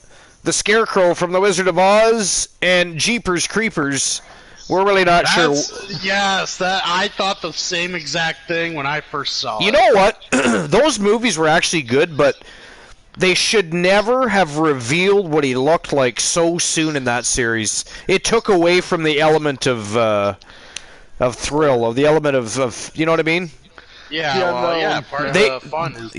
Scarecrow from the Wizard of Oz and Jeepers Creepers, We're really not sure. Yes, I thought the same exact thing when I first saw it. You know what? Those movies were actually good, but they should never have revealed what he looked like so soon in that series. It took away from the element of thrill, of the element of you know what I mean? Yeah, part of the fun is the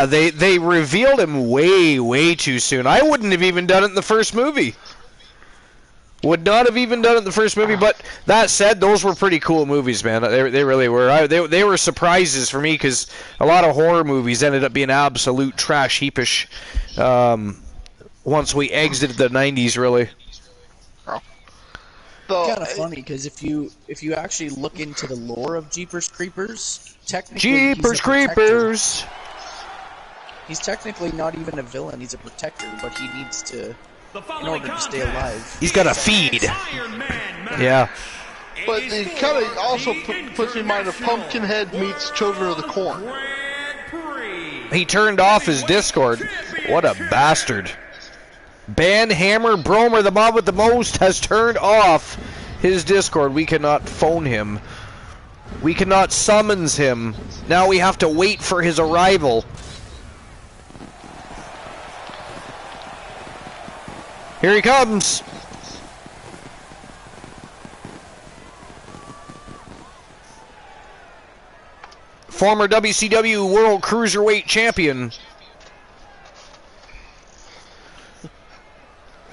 mission. they revealed him way too soon. I wouldn't have even done it in the first movie. Would not have even done it in the first movie, but that said, those were pretty cool movies, man. They really were. They were surprises for me because a lot of horror movies ended up being absolute trash heapish once we exited the 90s, really. It's kind of funny because if you actually look into the lore of Jeepers Creepers, technically he's technically not even a villain. He's a protector, but he needs to, in order to stay alive. He's got to feed. Yeah. But it kind of also puts me in mind of Pumpkinhead meets Children of the Corn. He turned off his Discord. What a bastard. Banhammer Bromer, the mob with the most, has turned off his Discord. We cannot phone him. We cannot summons him. Now we have to wait for his arrival. Here he comes. Former WCW World Cruiserweight Champion.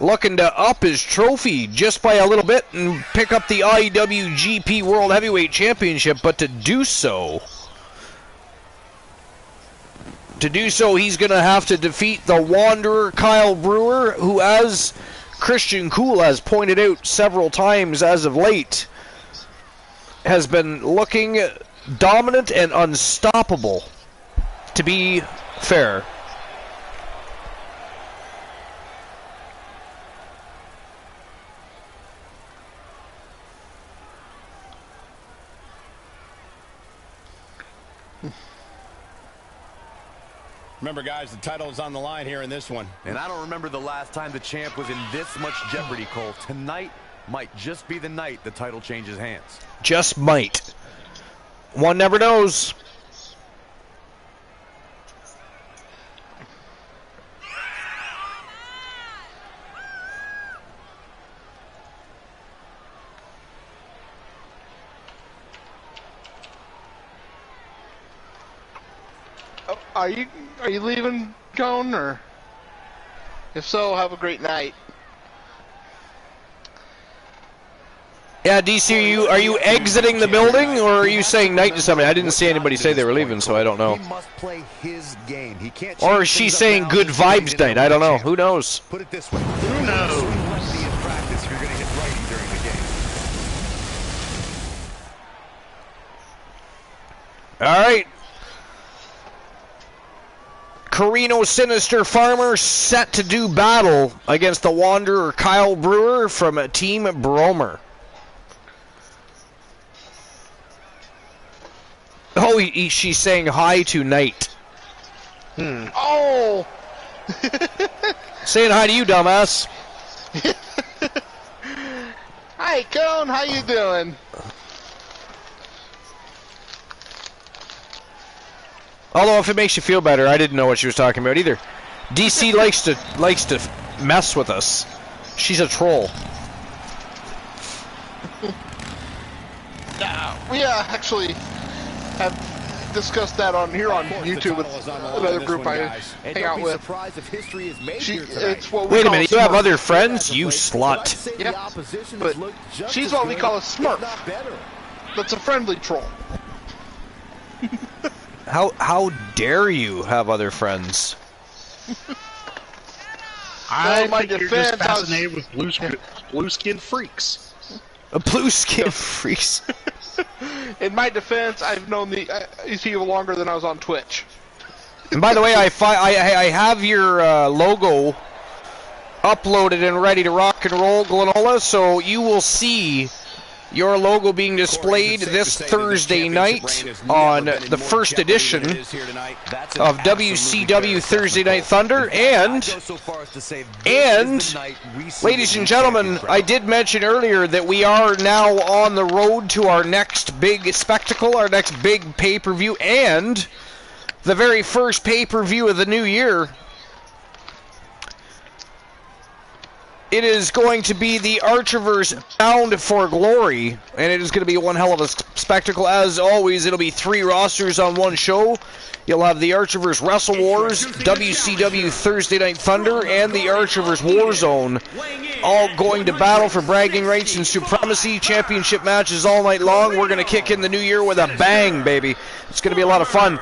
Looking to up his trophy just by a little bit and pick up the IWGP World Heavyweight Championship, but to do so, he's going to have to defeat the Wanderer Kyle Brewer, who, as Christian Cool has pointed out several times as of late, has been looking dominant and unstoppable, to be fair. Remember, guys, the title is on the line here in this one. And I don't remember the last time the champ was in this much jeopardy, Cole. Tonight might just be the night the title changes hands. Just might. One never knows. Are you leaving, Cone, or if so, have a great night. Yeah, DC, are you exiting the building, or are you saying night to somebody? I didn't see anybody say they were leaving, so I don't know. He must play his game. He can't. Or is she saying good vibes night? I don't know. Who knows? Put it this way. Who knows? In practice, you're going to get righty during the game. All right. Carino Sinister Farmer set to do battle against the Wanderer Kyle Brewer from Team Bromer. Oh, she's saying hi tonight. Oh! Saying hi to you, dumbass. Hi, Cone. How you doing? Although, if it makes you feel better, I didn't know what she was talking about either. DC likes to mess with us. She's a troll. We actually have discussed that on YouTube with another group I hang out with. It's what we Wait a call minute, you have other friends? You slut. Yeah, but she's what we call a smurf. That's a friendly troll. How dare you have other friends? I my think you're defense, just fascinated with blue skin freaks. Blue skin freaks. In my defense, I've known these people longer than I was on Twitch. And by the way, I have your logo uploaded and ready to rock and roll, Glenola, so you will see Your logo being displayed this Thursday night on the first edition of WCW Thursday Night Thunder, and ladies and gentlemen, I did mention earlier that we are now on the road to our next big spectacle, our next big pay-per-view, and the very first pay-per-view of the new year. It is going to be the ArcherVerse Bound for Glory, and it is going to be one hell of a spectacle. As always, it'll be 3 rosters on one show. You'll have the ArcherVerse Wrestle Wars, WCW Thursday Night Thunder, and the ArcherVerse Warzone, all going to battle for bragging rights and supremacy. Championship matches all night long. We're going to kick in the new year with a bang, baby. It's going to be a lot of fun.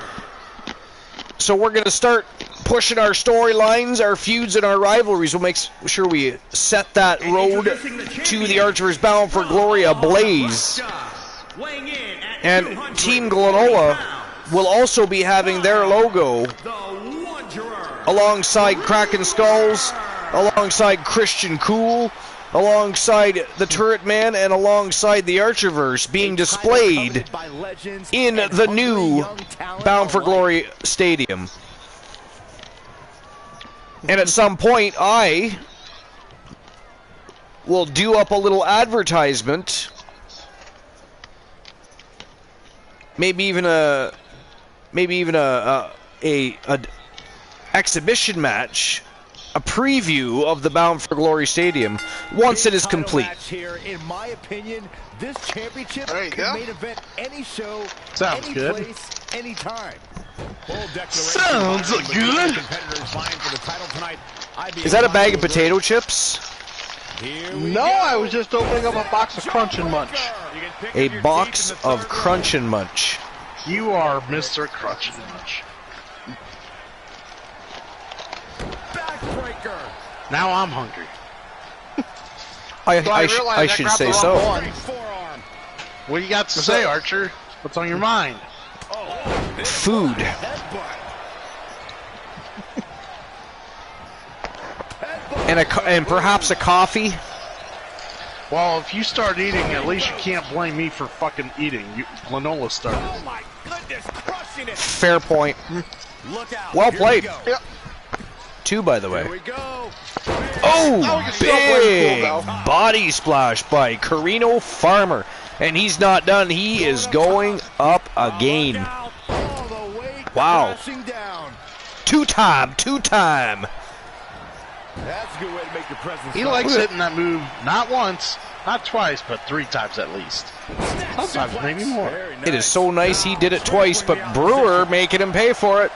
So we're going to start pushing our storylines, our feuds, and our rivalries. We'll make sure we set that road to the ArcherVerse Bound for Glory ablaze. And Team Glenola will also be having their logo alongside Kraken Skulls, alongside Christian Cool, alongside the Turret Man, and alongside the ArcherVerse being displayed in the new Bound for Glory Stadium. And at some point, I will do up a little advertisement, maybe even a exhibition match, a preview of the Bound for Glory Stadium once it is complete. Here, in my opinion, this championship can main event any show, sounds any good. place, anytime. Sounds good. Is that a bag of potato chips? No, I was just opening up a box of Crunch and Munch. A box of Crunch and Munch. You are Mr. Crunch and Munch. Now I'm hungry. I should say so. What do you got to say, Archer? What's on your mind? Food. And perhaps a coffee. Well, if you start eating, at least you can't blame me for fucking eating. Glenola started. Oh my goodness, crushing it. Fair point. Look out. Well played. Yep. 2, by the way. Here we go. Oh, big body splash by Carino Farmer. And he's not done. He is going up again. Wow. Two-time. That's a good way to make your presence. He likes hitting that move not once, not twice, but 3 times at least. Sometimes maybe more. It is so nice he did it twice, but Brewer making him pay for it.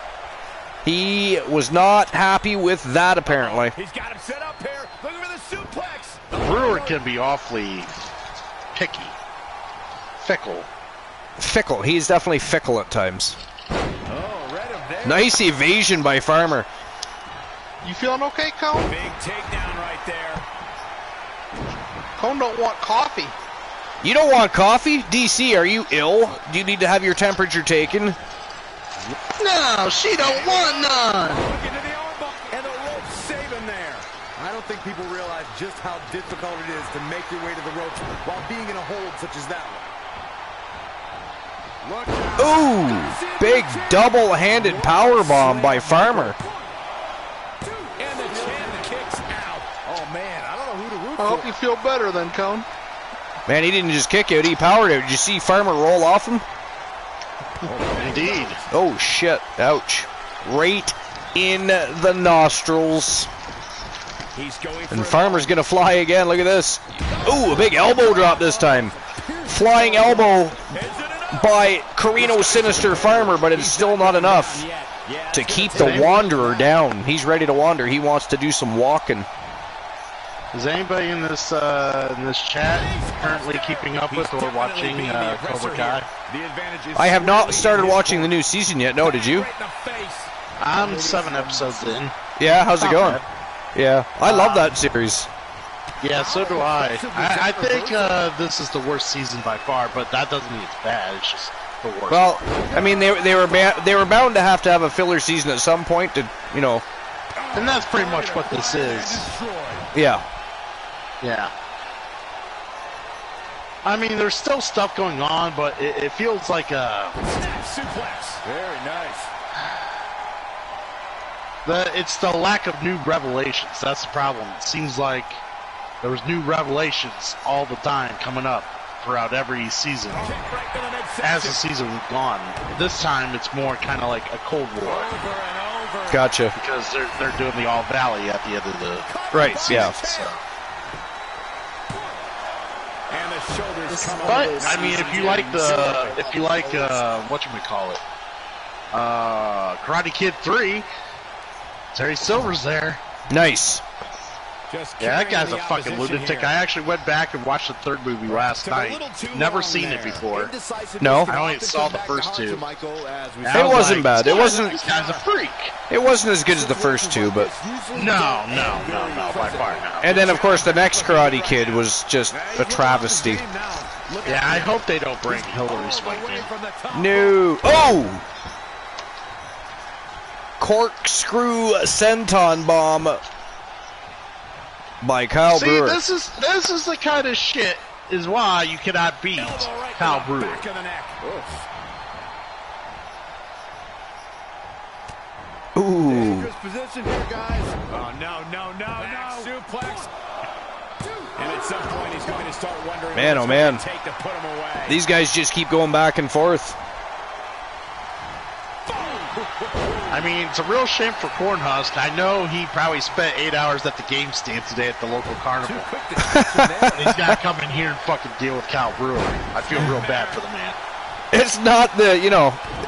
He was not happy with that, apparently. He's got him set up here. Looking for the suplex. Brewer can be awfully picky. Fickle. He's definitely fickle at times. Oh, read him there. Nice evasion by Farmer. You feeling okay, Cone? Big takedown right there. Cone don't want coffee. You don't want coffee? DC, are you ill? Do you need to have your temperature taken? No, she don't want none. Look into the armbar and the rope saving there. I don't think people realize just how difficult it is to make your way to the ropes while being in a hold such as that one. Ooh, big double-handed powerbomb by Farmer. And the champ kicks out. Oh man, I don't know who to root I hope you feel better then, Cone. Man, he didn't just kick out, he powered it. Did you see Farmer roll off him? Indeed. Oh, shit. Ouch. Right in the nostrils. He's going for And Farmer's going to fly again. Look at this. Ooh, a big elbow drop this time. Flying elbow by Carino Sinister Farmer, but it's still not enough to keep the Wanderer down. He's ready to wander. He wants to do some walking. Is anybody in this chat currently keeping up with or watching Cobra Kai? I have not started watching the new season yet. No, did you? I'm 7 episodes in. Yeah, how's it Not going? bad. Yeah, I love that series. Yeah, so do I. I think this is the worst season by far, but that doesn't mean it's bad. It's just the worst. Well, I mean, they were bound to have a filler season at some point to, you know. And that's pretty much what this is. Yeah. Yeah. I mean, there's still stuff going on, but it feels like a... Suplex. Very nice. It's the lack of new revelations. That's the problem. It seems like there was new revelations all the time coming up throughout every season. As the season was gone. This time, it's more kind of like a Cold War. Gotcha. Because they're doing the All Valley at the end of the right. season, Yeah. So. And the shoulders come But over. I mean, if you like whatchamacallit, Karate Kid 3, Terry Silver's there. Nice. Yeah, that guy's a fucking lunatic. I actually went back and watched the third movie last night. Never seen it before. No? I only saw the first two. It wasn't bad. It wasn't. This guy's a freak. It wasn't as good as the first two, but. No, by far no. And then, of course, the next Karate Kid was just a travesty. Yeah, I hope they don't bring Hillary Swank in. No. Oh! Corkscrew senton bomb by Kyle Brewer. This is the kind of shit is why you cannot beat Kyle Brewer. Ooh. Position here, guys. Oh, no. Suplex. And at some point, he's going to start wondering Man, oh man. take to put him away. These guys just keep going back and forth. I mean, it's a real shame for Cornhusk. I know he probably spent 8 hours at the game stand today at the local carnival. He's got to come in here and fucking deal with Kyle Brewer. I feel real bad for the man. It's not the,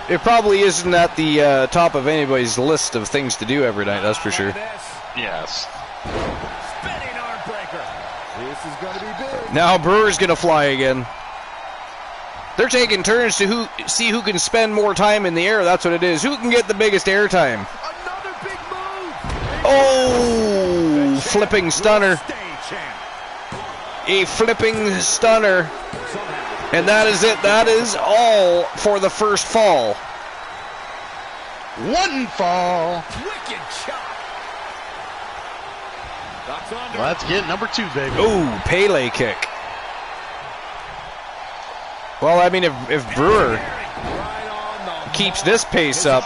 it probably isn't at the top of anybody's list of things to do every night, that's for sure. Yes. Spinning arm breaker. This is going to be big. Now Brewer's going to fly again. They're taking turns to see who can spend more time in the air. That's what it is. Who can get the biggest air time? Another big move. Oh, flipping stunner. A flipping stunner. And that is it. That is all for the first fall. One fall. Wicked shot. Let's get number 2, baby. Oh, Pele kick. Well, I mean, if Brewer keeps this pace up,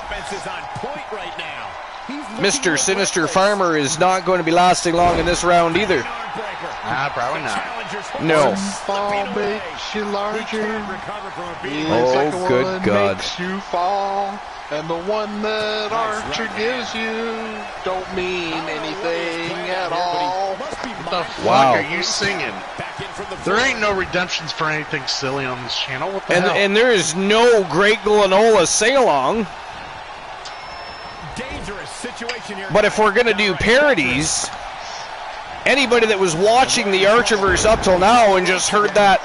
Mr. Sinister Farmer is not going to be lasting long in this round either. Probably not. No. Fall makes you larger. Oh, good God. Makes you fall. And the one that Archer gives you don't mean anything at all. What the fuck Wow. are you singing? There ain't no redemptions for anything silly on this channel. What the hell? And there is no Great Glenola sing-along. Dangerous situation here. But if we're going to do parodies, anybody that was watching the Archerverse up till now and just heard that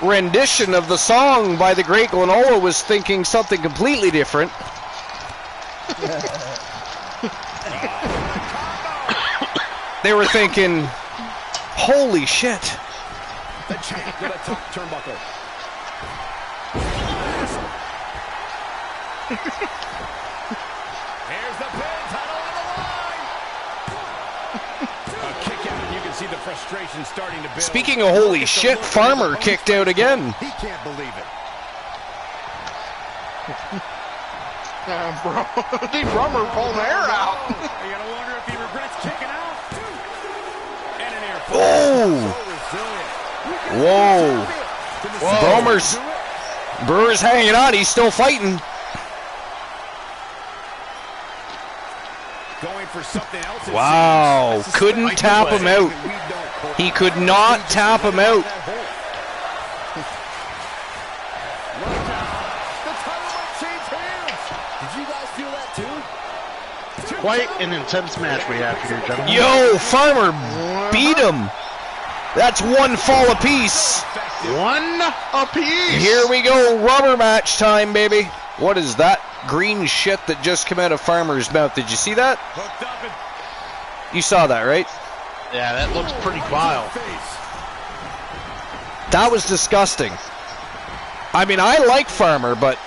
rendition of the song by the Great Glenola was thinking something completely different. They were thinking, holy shit. The champ to the top turnbuckle. Here's the pin, title on the line. A kick out, and you can see the frustration starting to build. Speaking of holy shit, Farmer kicked out again. He can't believe it. Bro, the drummer pulling air out. You gotta wonder if he regrets kicking out. And an air Oh! Whoa. Brewer's hanging on. He's still fighting. Going for something else. Wow. Couldn't tap him out. He could not tap him out. Quite an intense match we have here, gentlemen. Yo, Farmer beat him. That's one fall apiece. One apiece. Here we go. Rubber match time, baby. What is that green shit that just came out of Farmer's mouth? Did you see that? You saw that, right? Yeah, that looks pretty vile. That was disgusting. I mean, I like Farmer, but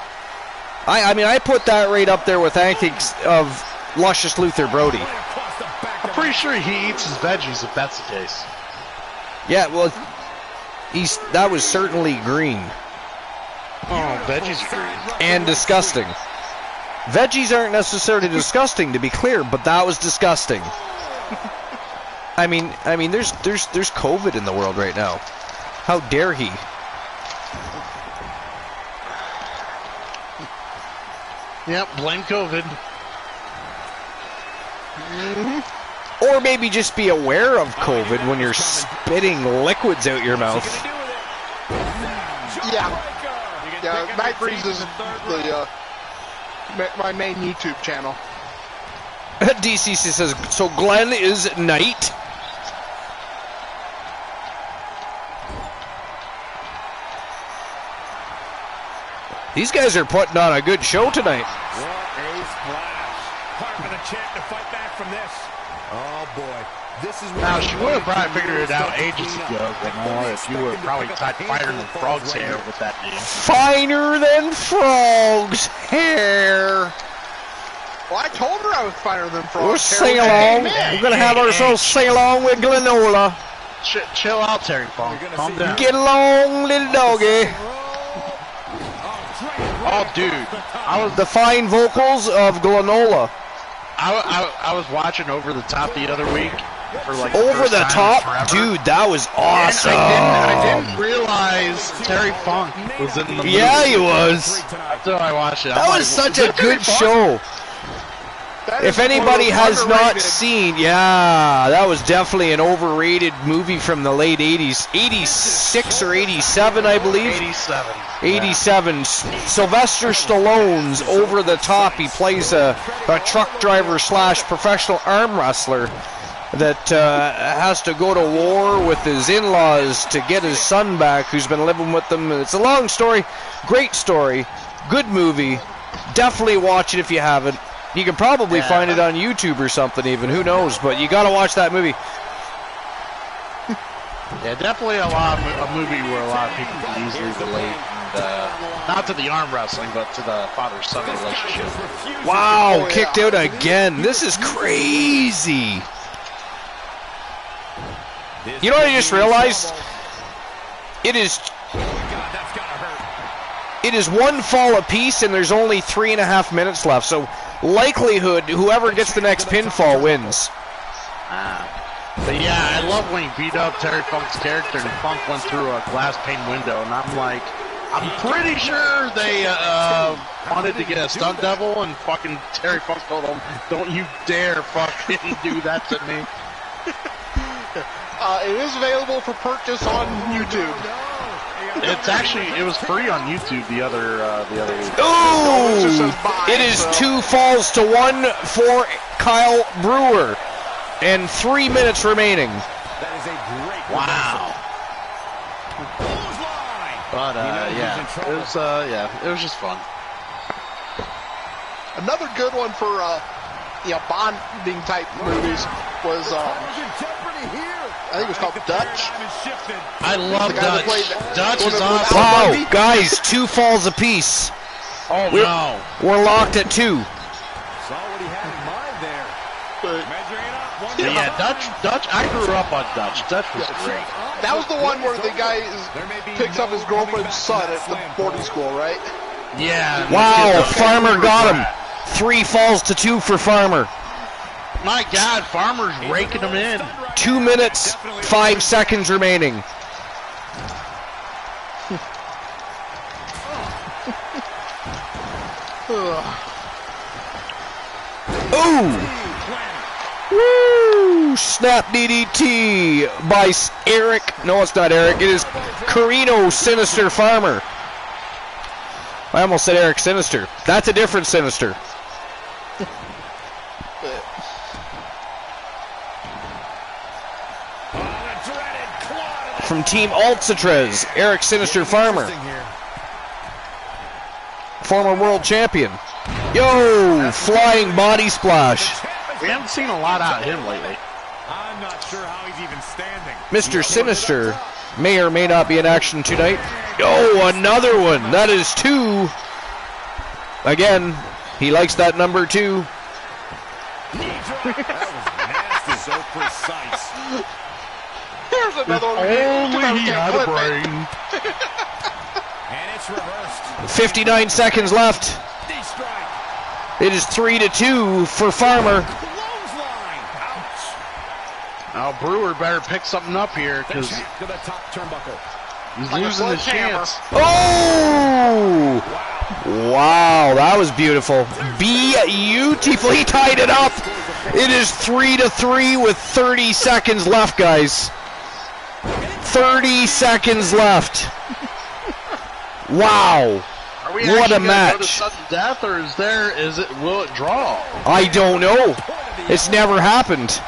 I put that right up there with anything of Luscious Luther Brody. I'm pretty sure he eats his veggies if that's the case. Yeah, well, That was certainly green. Oh, veggies are green. And disgusting. Veggies aren't necessarily disgusting, to be clear, but that was disgusting. I mean, there's COVID in the world right now. How dare he? Yep, blame COVID. Or maybe just be aware of COVID when you're spitting liquids out your mouth. Yeah, Matt Breeze is my main YouTube channel. DCC says, so Glenn is knight. These guys are putting on a good show tonight. What a splash. Hard for the champ to fight back from this. Oh, boy. This is now, she would have probably figured it out ages ago, but if you were probably finer than Frog's hair with that name. Finer than Frog's hair. Well, I told her I was finer than Frog's hair. We'll sing along. We're going to have ourselves sing along with Glenola. Chill out, Terry Funk. Calm down. Get along, little doggy. Oh, dude. The fine vocals of Glenola. I was watching Over the Top the other week. For like Over the Top? Dude, that was awesome. I didn't realize Terry Funk was in the movie. Yeah, he was. Until I watched it. That was such a good show. If anybody has not seen, yeah, that was definitely an overrated movie from the late 80s. 86 or 87, I believe. 87. 87. Yeah. Sylvester Stallone's Over the Top. He plays a truck driver / professional arm wrestler that has to go to war with his in-laws to get his son back, who's been living with them. It's a long story. Great story. Good movie. Definitely watch it if you haven't. You can probably find it on YouTube or something even. Who knows? But you got to watch that movie. Yeah, definitely a movie where a lot of people can easily relate. And, not to the arm wrestling, but to the father-son relationship. Wow, kicked out again. This is crazy. You know what I just realized? It is one fall apiece, and there's only 3.5 minutes left. So likelihood, whoever gets the next pinfall wins. But yeah, I love when he beat up Terry Funk's character, and Funk went through a glass pane window, and I'm like, I'm pretty sure they wanted to get a stunt double, and fucking Terry Funk told him, don't you dare fucking do that to me. It is available for purchase on YouTube. It was free on YouTube the other week. Ooh! It is 2 falls to 1 for Kyle Brewer. And 3 minutes remaining. That is a great wow. But it was just fun. Another good one for bonding type movies was I think it was called Dutch. I love Dutch. Dutch is awesome. Wow, guys, 2 falls apiece. Oh no. We're locked at 2. Saw what he had in mind there. Measuring it up. Yeah, Dutch. I grew up on Dutch. Dutch was great. That was the one where the guy picks up his girlfriend's son at the boarding school, right? Yeah. Wow, Farmer got him. 3 falls to 2 for Farmer. My God, Farmer's raking them in. 2 minutes, 5 seconds remaining. Ooh! Woo! Snap DDT by Eric. No, it's not Eric. It is Carino Sinister Farmer. I almost said Eric Sinister. That's a different Sinister. From Team Altsatrez, Eric Sinister Farmer. Former world champion. Yo, flying body splash. We haven't seen a lot out of him lately. I'm not sure how he's even standing. Mr. Sinister may or may not be in action tonight. Oh, another one. That is 2. Again, he likes that number 2. That was nasty. So precise. There's another one. Only he had a brain. And it's reversed. 59 seconds left. Knee strike. It is 3-2 for Farmer. Clothesline. Ouch. Now Brewer better pick something up here The because champ to the top turnbuckle. he's Like a losing his sledgehammer. chance. Oh! Wow, that was beautiful. Beautiful. He tied it up. It is 3-3 with 30 seconds left, guys. 30 seconds left. Wow. Are we What actually a gonna match. go to sudden death, or will it draw? I don't know. It's never happened.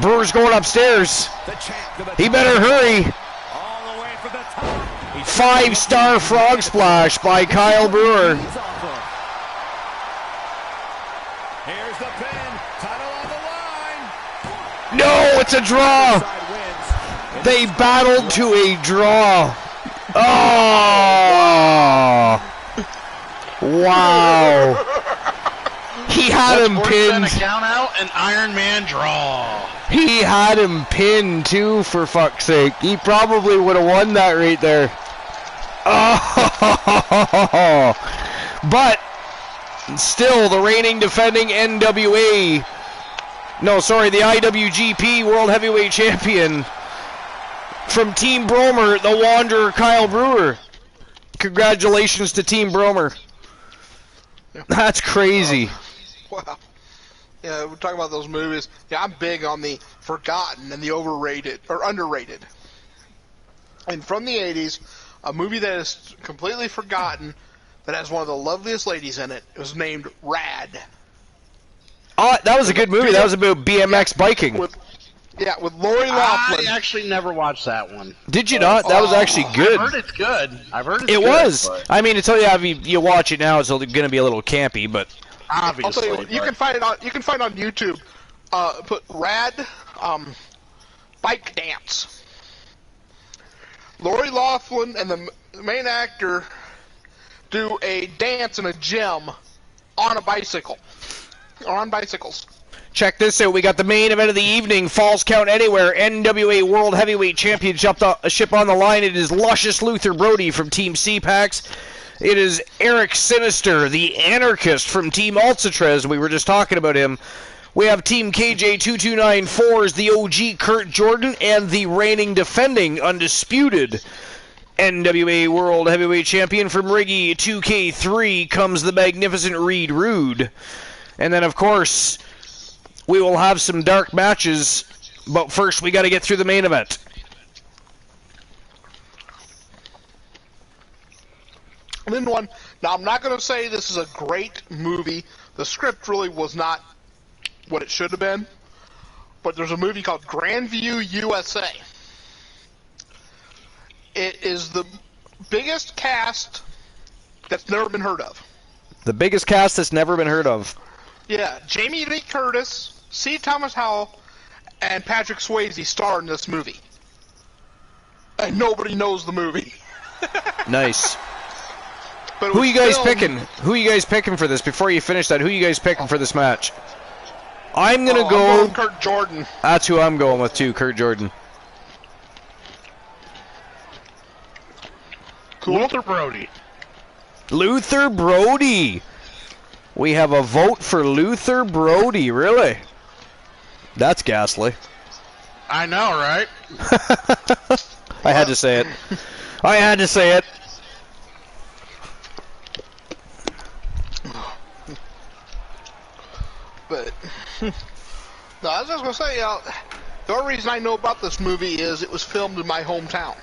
Brewer's going upstairs. The champ to the He top. better hurry. All the way for the top. He's 5-star frog splash by Kyle Brewer. He's off him. Here's the pin. Title on the line. No, it's a draw. Side wins. They battled to a draw. Oh! Wow. He had him Worse than a pinned. count out and Iron Man draw. He had him pinned too, for fuck's sake. He probably would have won that right there. Oh! But still, the reigning defending NWA, no, sorry, the IWGP World Heavyweight Champion from Team Bromer, the Wanderer Kyle Brewer. Congratulations to Team Bromer. That's crazy. Wow. Yeah, we're talking about those movies. Yeah, I'm big on the forgotten and the overrated or underrated. And from the 80s, a movie that is completely forgotten that has one of the loveliest ladies in it. It was named Rad. Oh, that was a good movie. That was about BMX biking. With Lori Loughlin. I actually never watched that one. Did you not? That was actually good. I've heard it's good. It good, was. but I mean, you watch it now, it's going to be a little campy, but I'll tell obviously. you what, you can find it on YouTube. Put Rad bike dance. Lori Loughlin and the main actor do a dance in a gym on a bicycle. Or on bicycles. check this out. We got the main event of the evening, Falls Count Anywhere, NWA World Heavyweight Championship on the line. It is Luscious Luther Brody from Team C-Pax. It is Eric Sinister, the anarchist from Team Alcatraz. We were just talking about him. We have Team KJ2294's the OG Kurt Jordan and the reigning defending undisputed NWA World Heavyweight Champion from Riggy 2K3 comes the magnificent Reed Rude. And then, of course, we will have some dark matches, but first we got to get through the main event. Then one. Now, I'm not going to say this is a great movie. The script really was not what it should have been. But there's a movie called Grandview, USA. It is the biggest cast that's never been heard of. The biggest cast that's never been heard of. Yeah, Jamie Lee Curtis, C. Thomas Howell, and Patrick Swayze star in this movie. And nobody knows the movie. Nice. But it Who was you guys filmed- picking? Who you guys picking for this? Before you finish that, who you guys picking for this match? I'm gonna I'm go. going Kurt Jordan. That's who I'm going with too, Kurt Jordan. Luther Brody. Luther Brody. We have a vote for Luther Brody. Really? That's ghastly. I know, right? I had to say it. I had to say it. But no, I was just gonna say, the only reason I know about this movie is it was filmed in my hometown.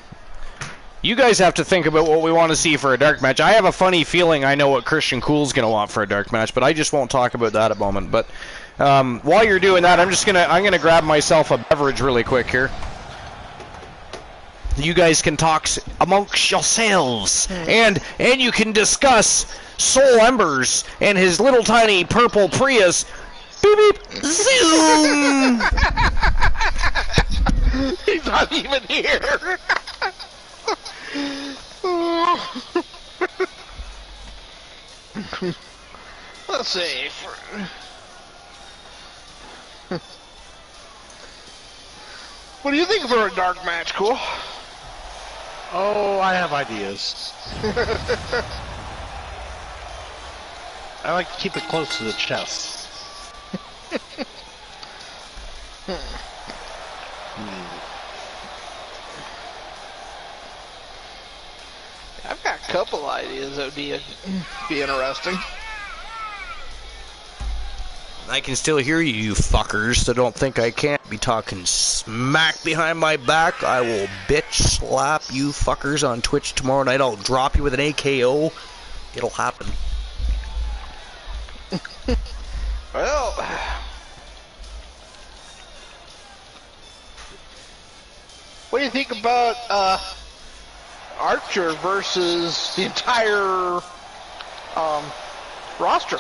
You guys have to think about what we want to see for a dark match. I have a funny feeling I know what Christian Cool's going to want for a dark match, but I just won't talk about that at the moment. But while you're doing that, I'm gonna grab myself a beverage really quick here. You guys can talk amongst yourselves, and you can discuss Soul Embers and his little tiny purple Prius. Beep beep zoom. He's not even here. Let's see. What do you think for a dark match, Cool? Oh, I have ideas. I like to keep it close to the chest. I've got a couple ideas that would be interesting. I can still hear you, you fuckers, so don't think I can't be talking smack behind my back. I will bitch slap you fuckers on Twitch tomorrow night. I'll drop you with an AKO. It'll happen. Well, what do you think about Archer versus the entire roster?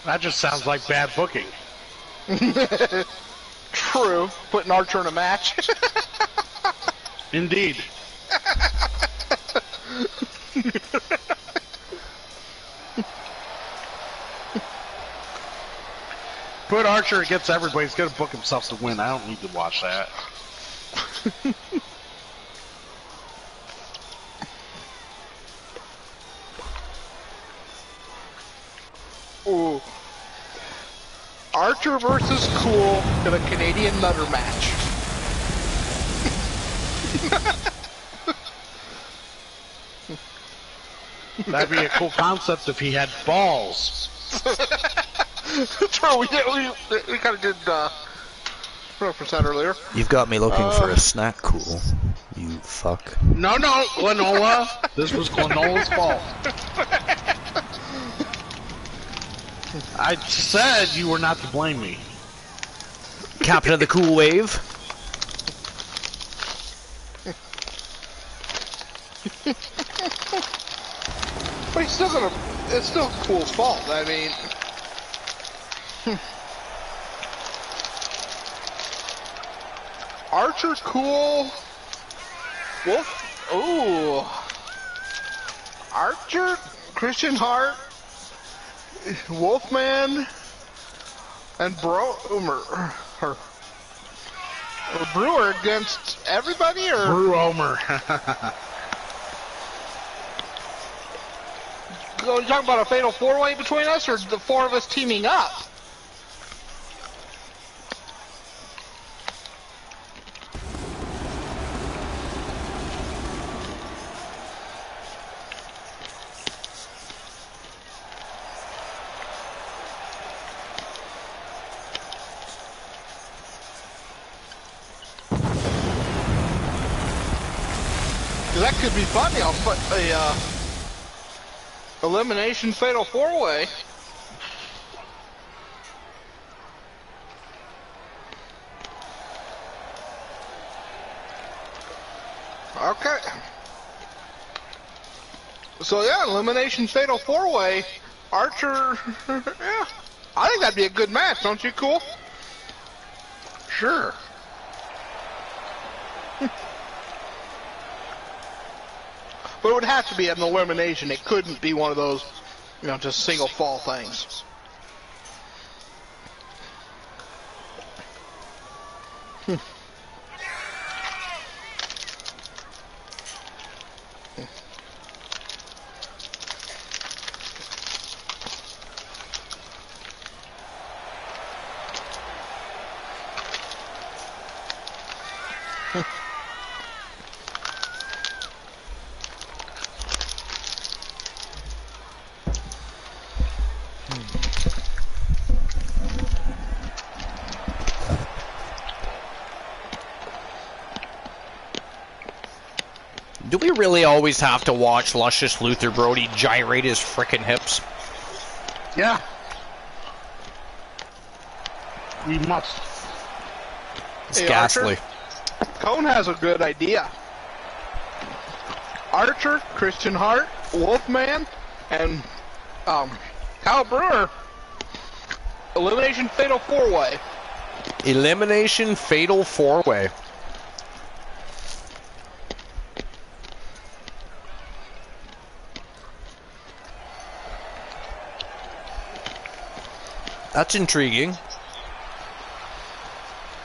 That just sounds like bad booking. True. Putting Archer in a match. Indeed. Put Archer against everybody. He's going to book himself to win. I don't need to watch that. Ooh. Archer versus Cool in a Canadian Nutter match. That'd be a cool concept if he had balls. True, we kind of did reference that earlier. You've got me looking for a snack, Cool. You fuck. No, Glenola. This was Glenola's fault. I said you were not to blame me. Captain of the Cool Wave. But he's still gonna. It's still Cool's fault. I mean. Archer, Cool, Wolf. Ooh. Archer, Christian Hart, Wolfman, and Brewer against everybody, or Brew-Omer. you talking about a fatal four-way between us, or the four of us teaming up? That could be funny. I'll put a elimination fatal four-way. Okay. So yeah, elimination fatal four-way. Archer. Yeah, I think that'd be a good match, don't you? Cool. Sure. But it would have to be an elimination. It couldn't be one of those, just single fall things. Do we really always have to watch Luscious Luther Brody gyrate his frickin' hips? Yeah. We must. It's Hey, ghastly. Archer, Cone has a good idea. Archer, Christian Hart, Wolfman, and Kyle Brewer. Elimination fatal four-way. Elimination fatal four-way. That's intriguing.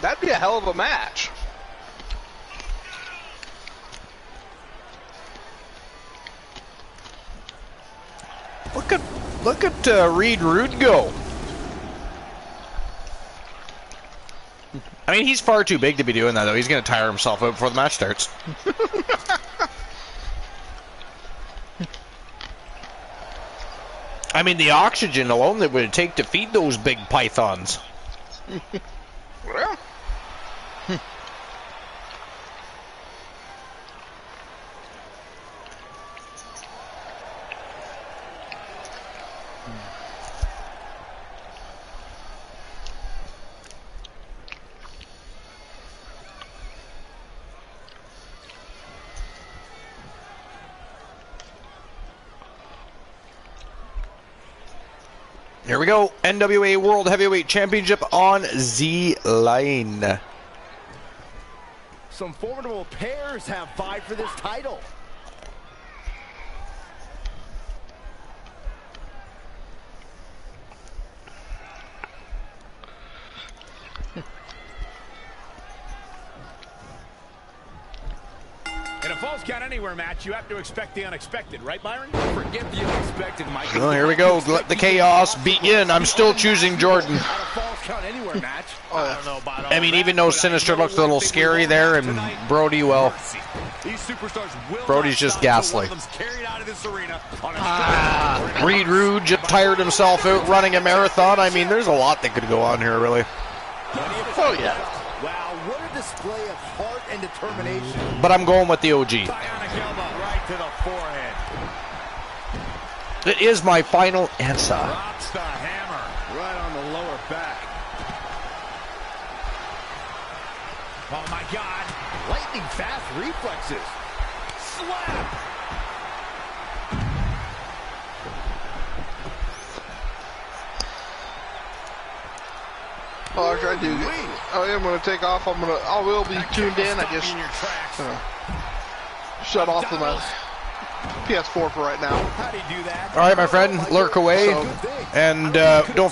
That'd be a hell of a match. Look at Reed Rude go. I mean, he's far too big to be doing that, though. He's going to tire himself out before the match starts. I mean, the oxygen alone that would take to feed those big pythons. Well. Here we go. NWA World Heavyweight Championship on Z-Line. Some formidable pairs have vied for this title. In a Falls Count Anywhere match, you have to expect the unexpected, right, Byron? Forget the unexpected, Mike. Well, here we go. Let the chaos begin. I'm still choosing Jordan. At a Falls Count Anywhere match. I don't know about all I mean, that, even though but Sinister know looks a little one thing we scary will there, have and tonight. Brody, well, These superstars will Brody's not just stop until one gaslight. of them's carried out of this arena on a Reed Rude just tired himself out running a marathon. I mean, there's a lot that could go on here, really. Oh, yeah. Wow, what a display of heart and determination. But I'm going with the OG. bionic elbow right to the forehead. It is my final answer. Drops the hammer right on the lower back. Oh my God! Lightning fast reflexes. Slap! Oh, I do. I am going to take off. I will be tuned in. I just In your tracks. shut off the PS4 for right now. How do you do that? All right, my friend, lurk away. And don't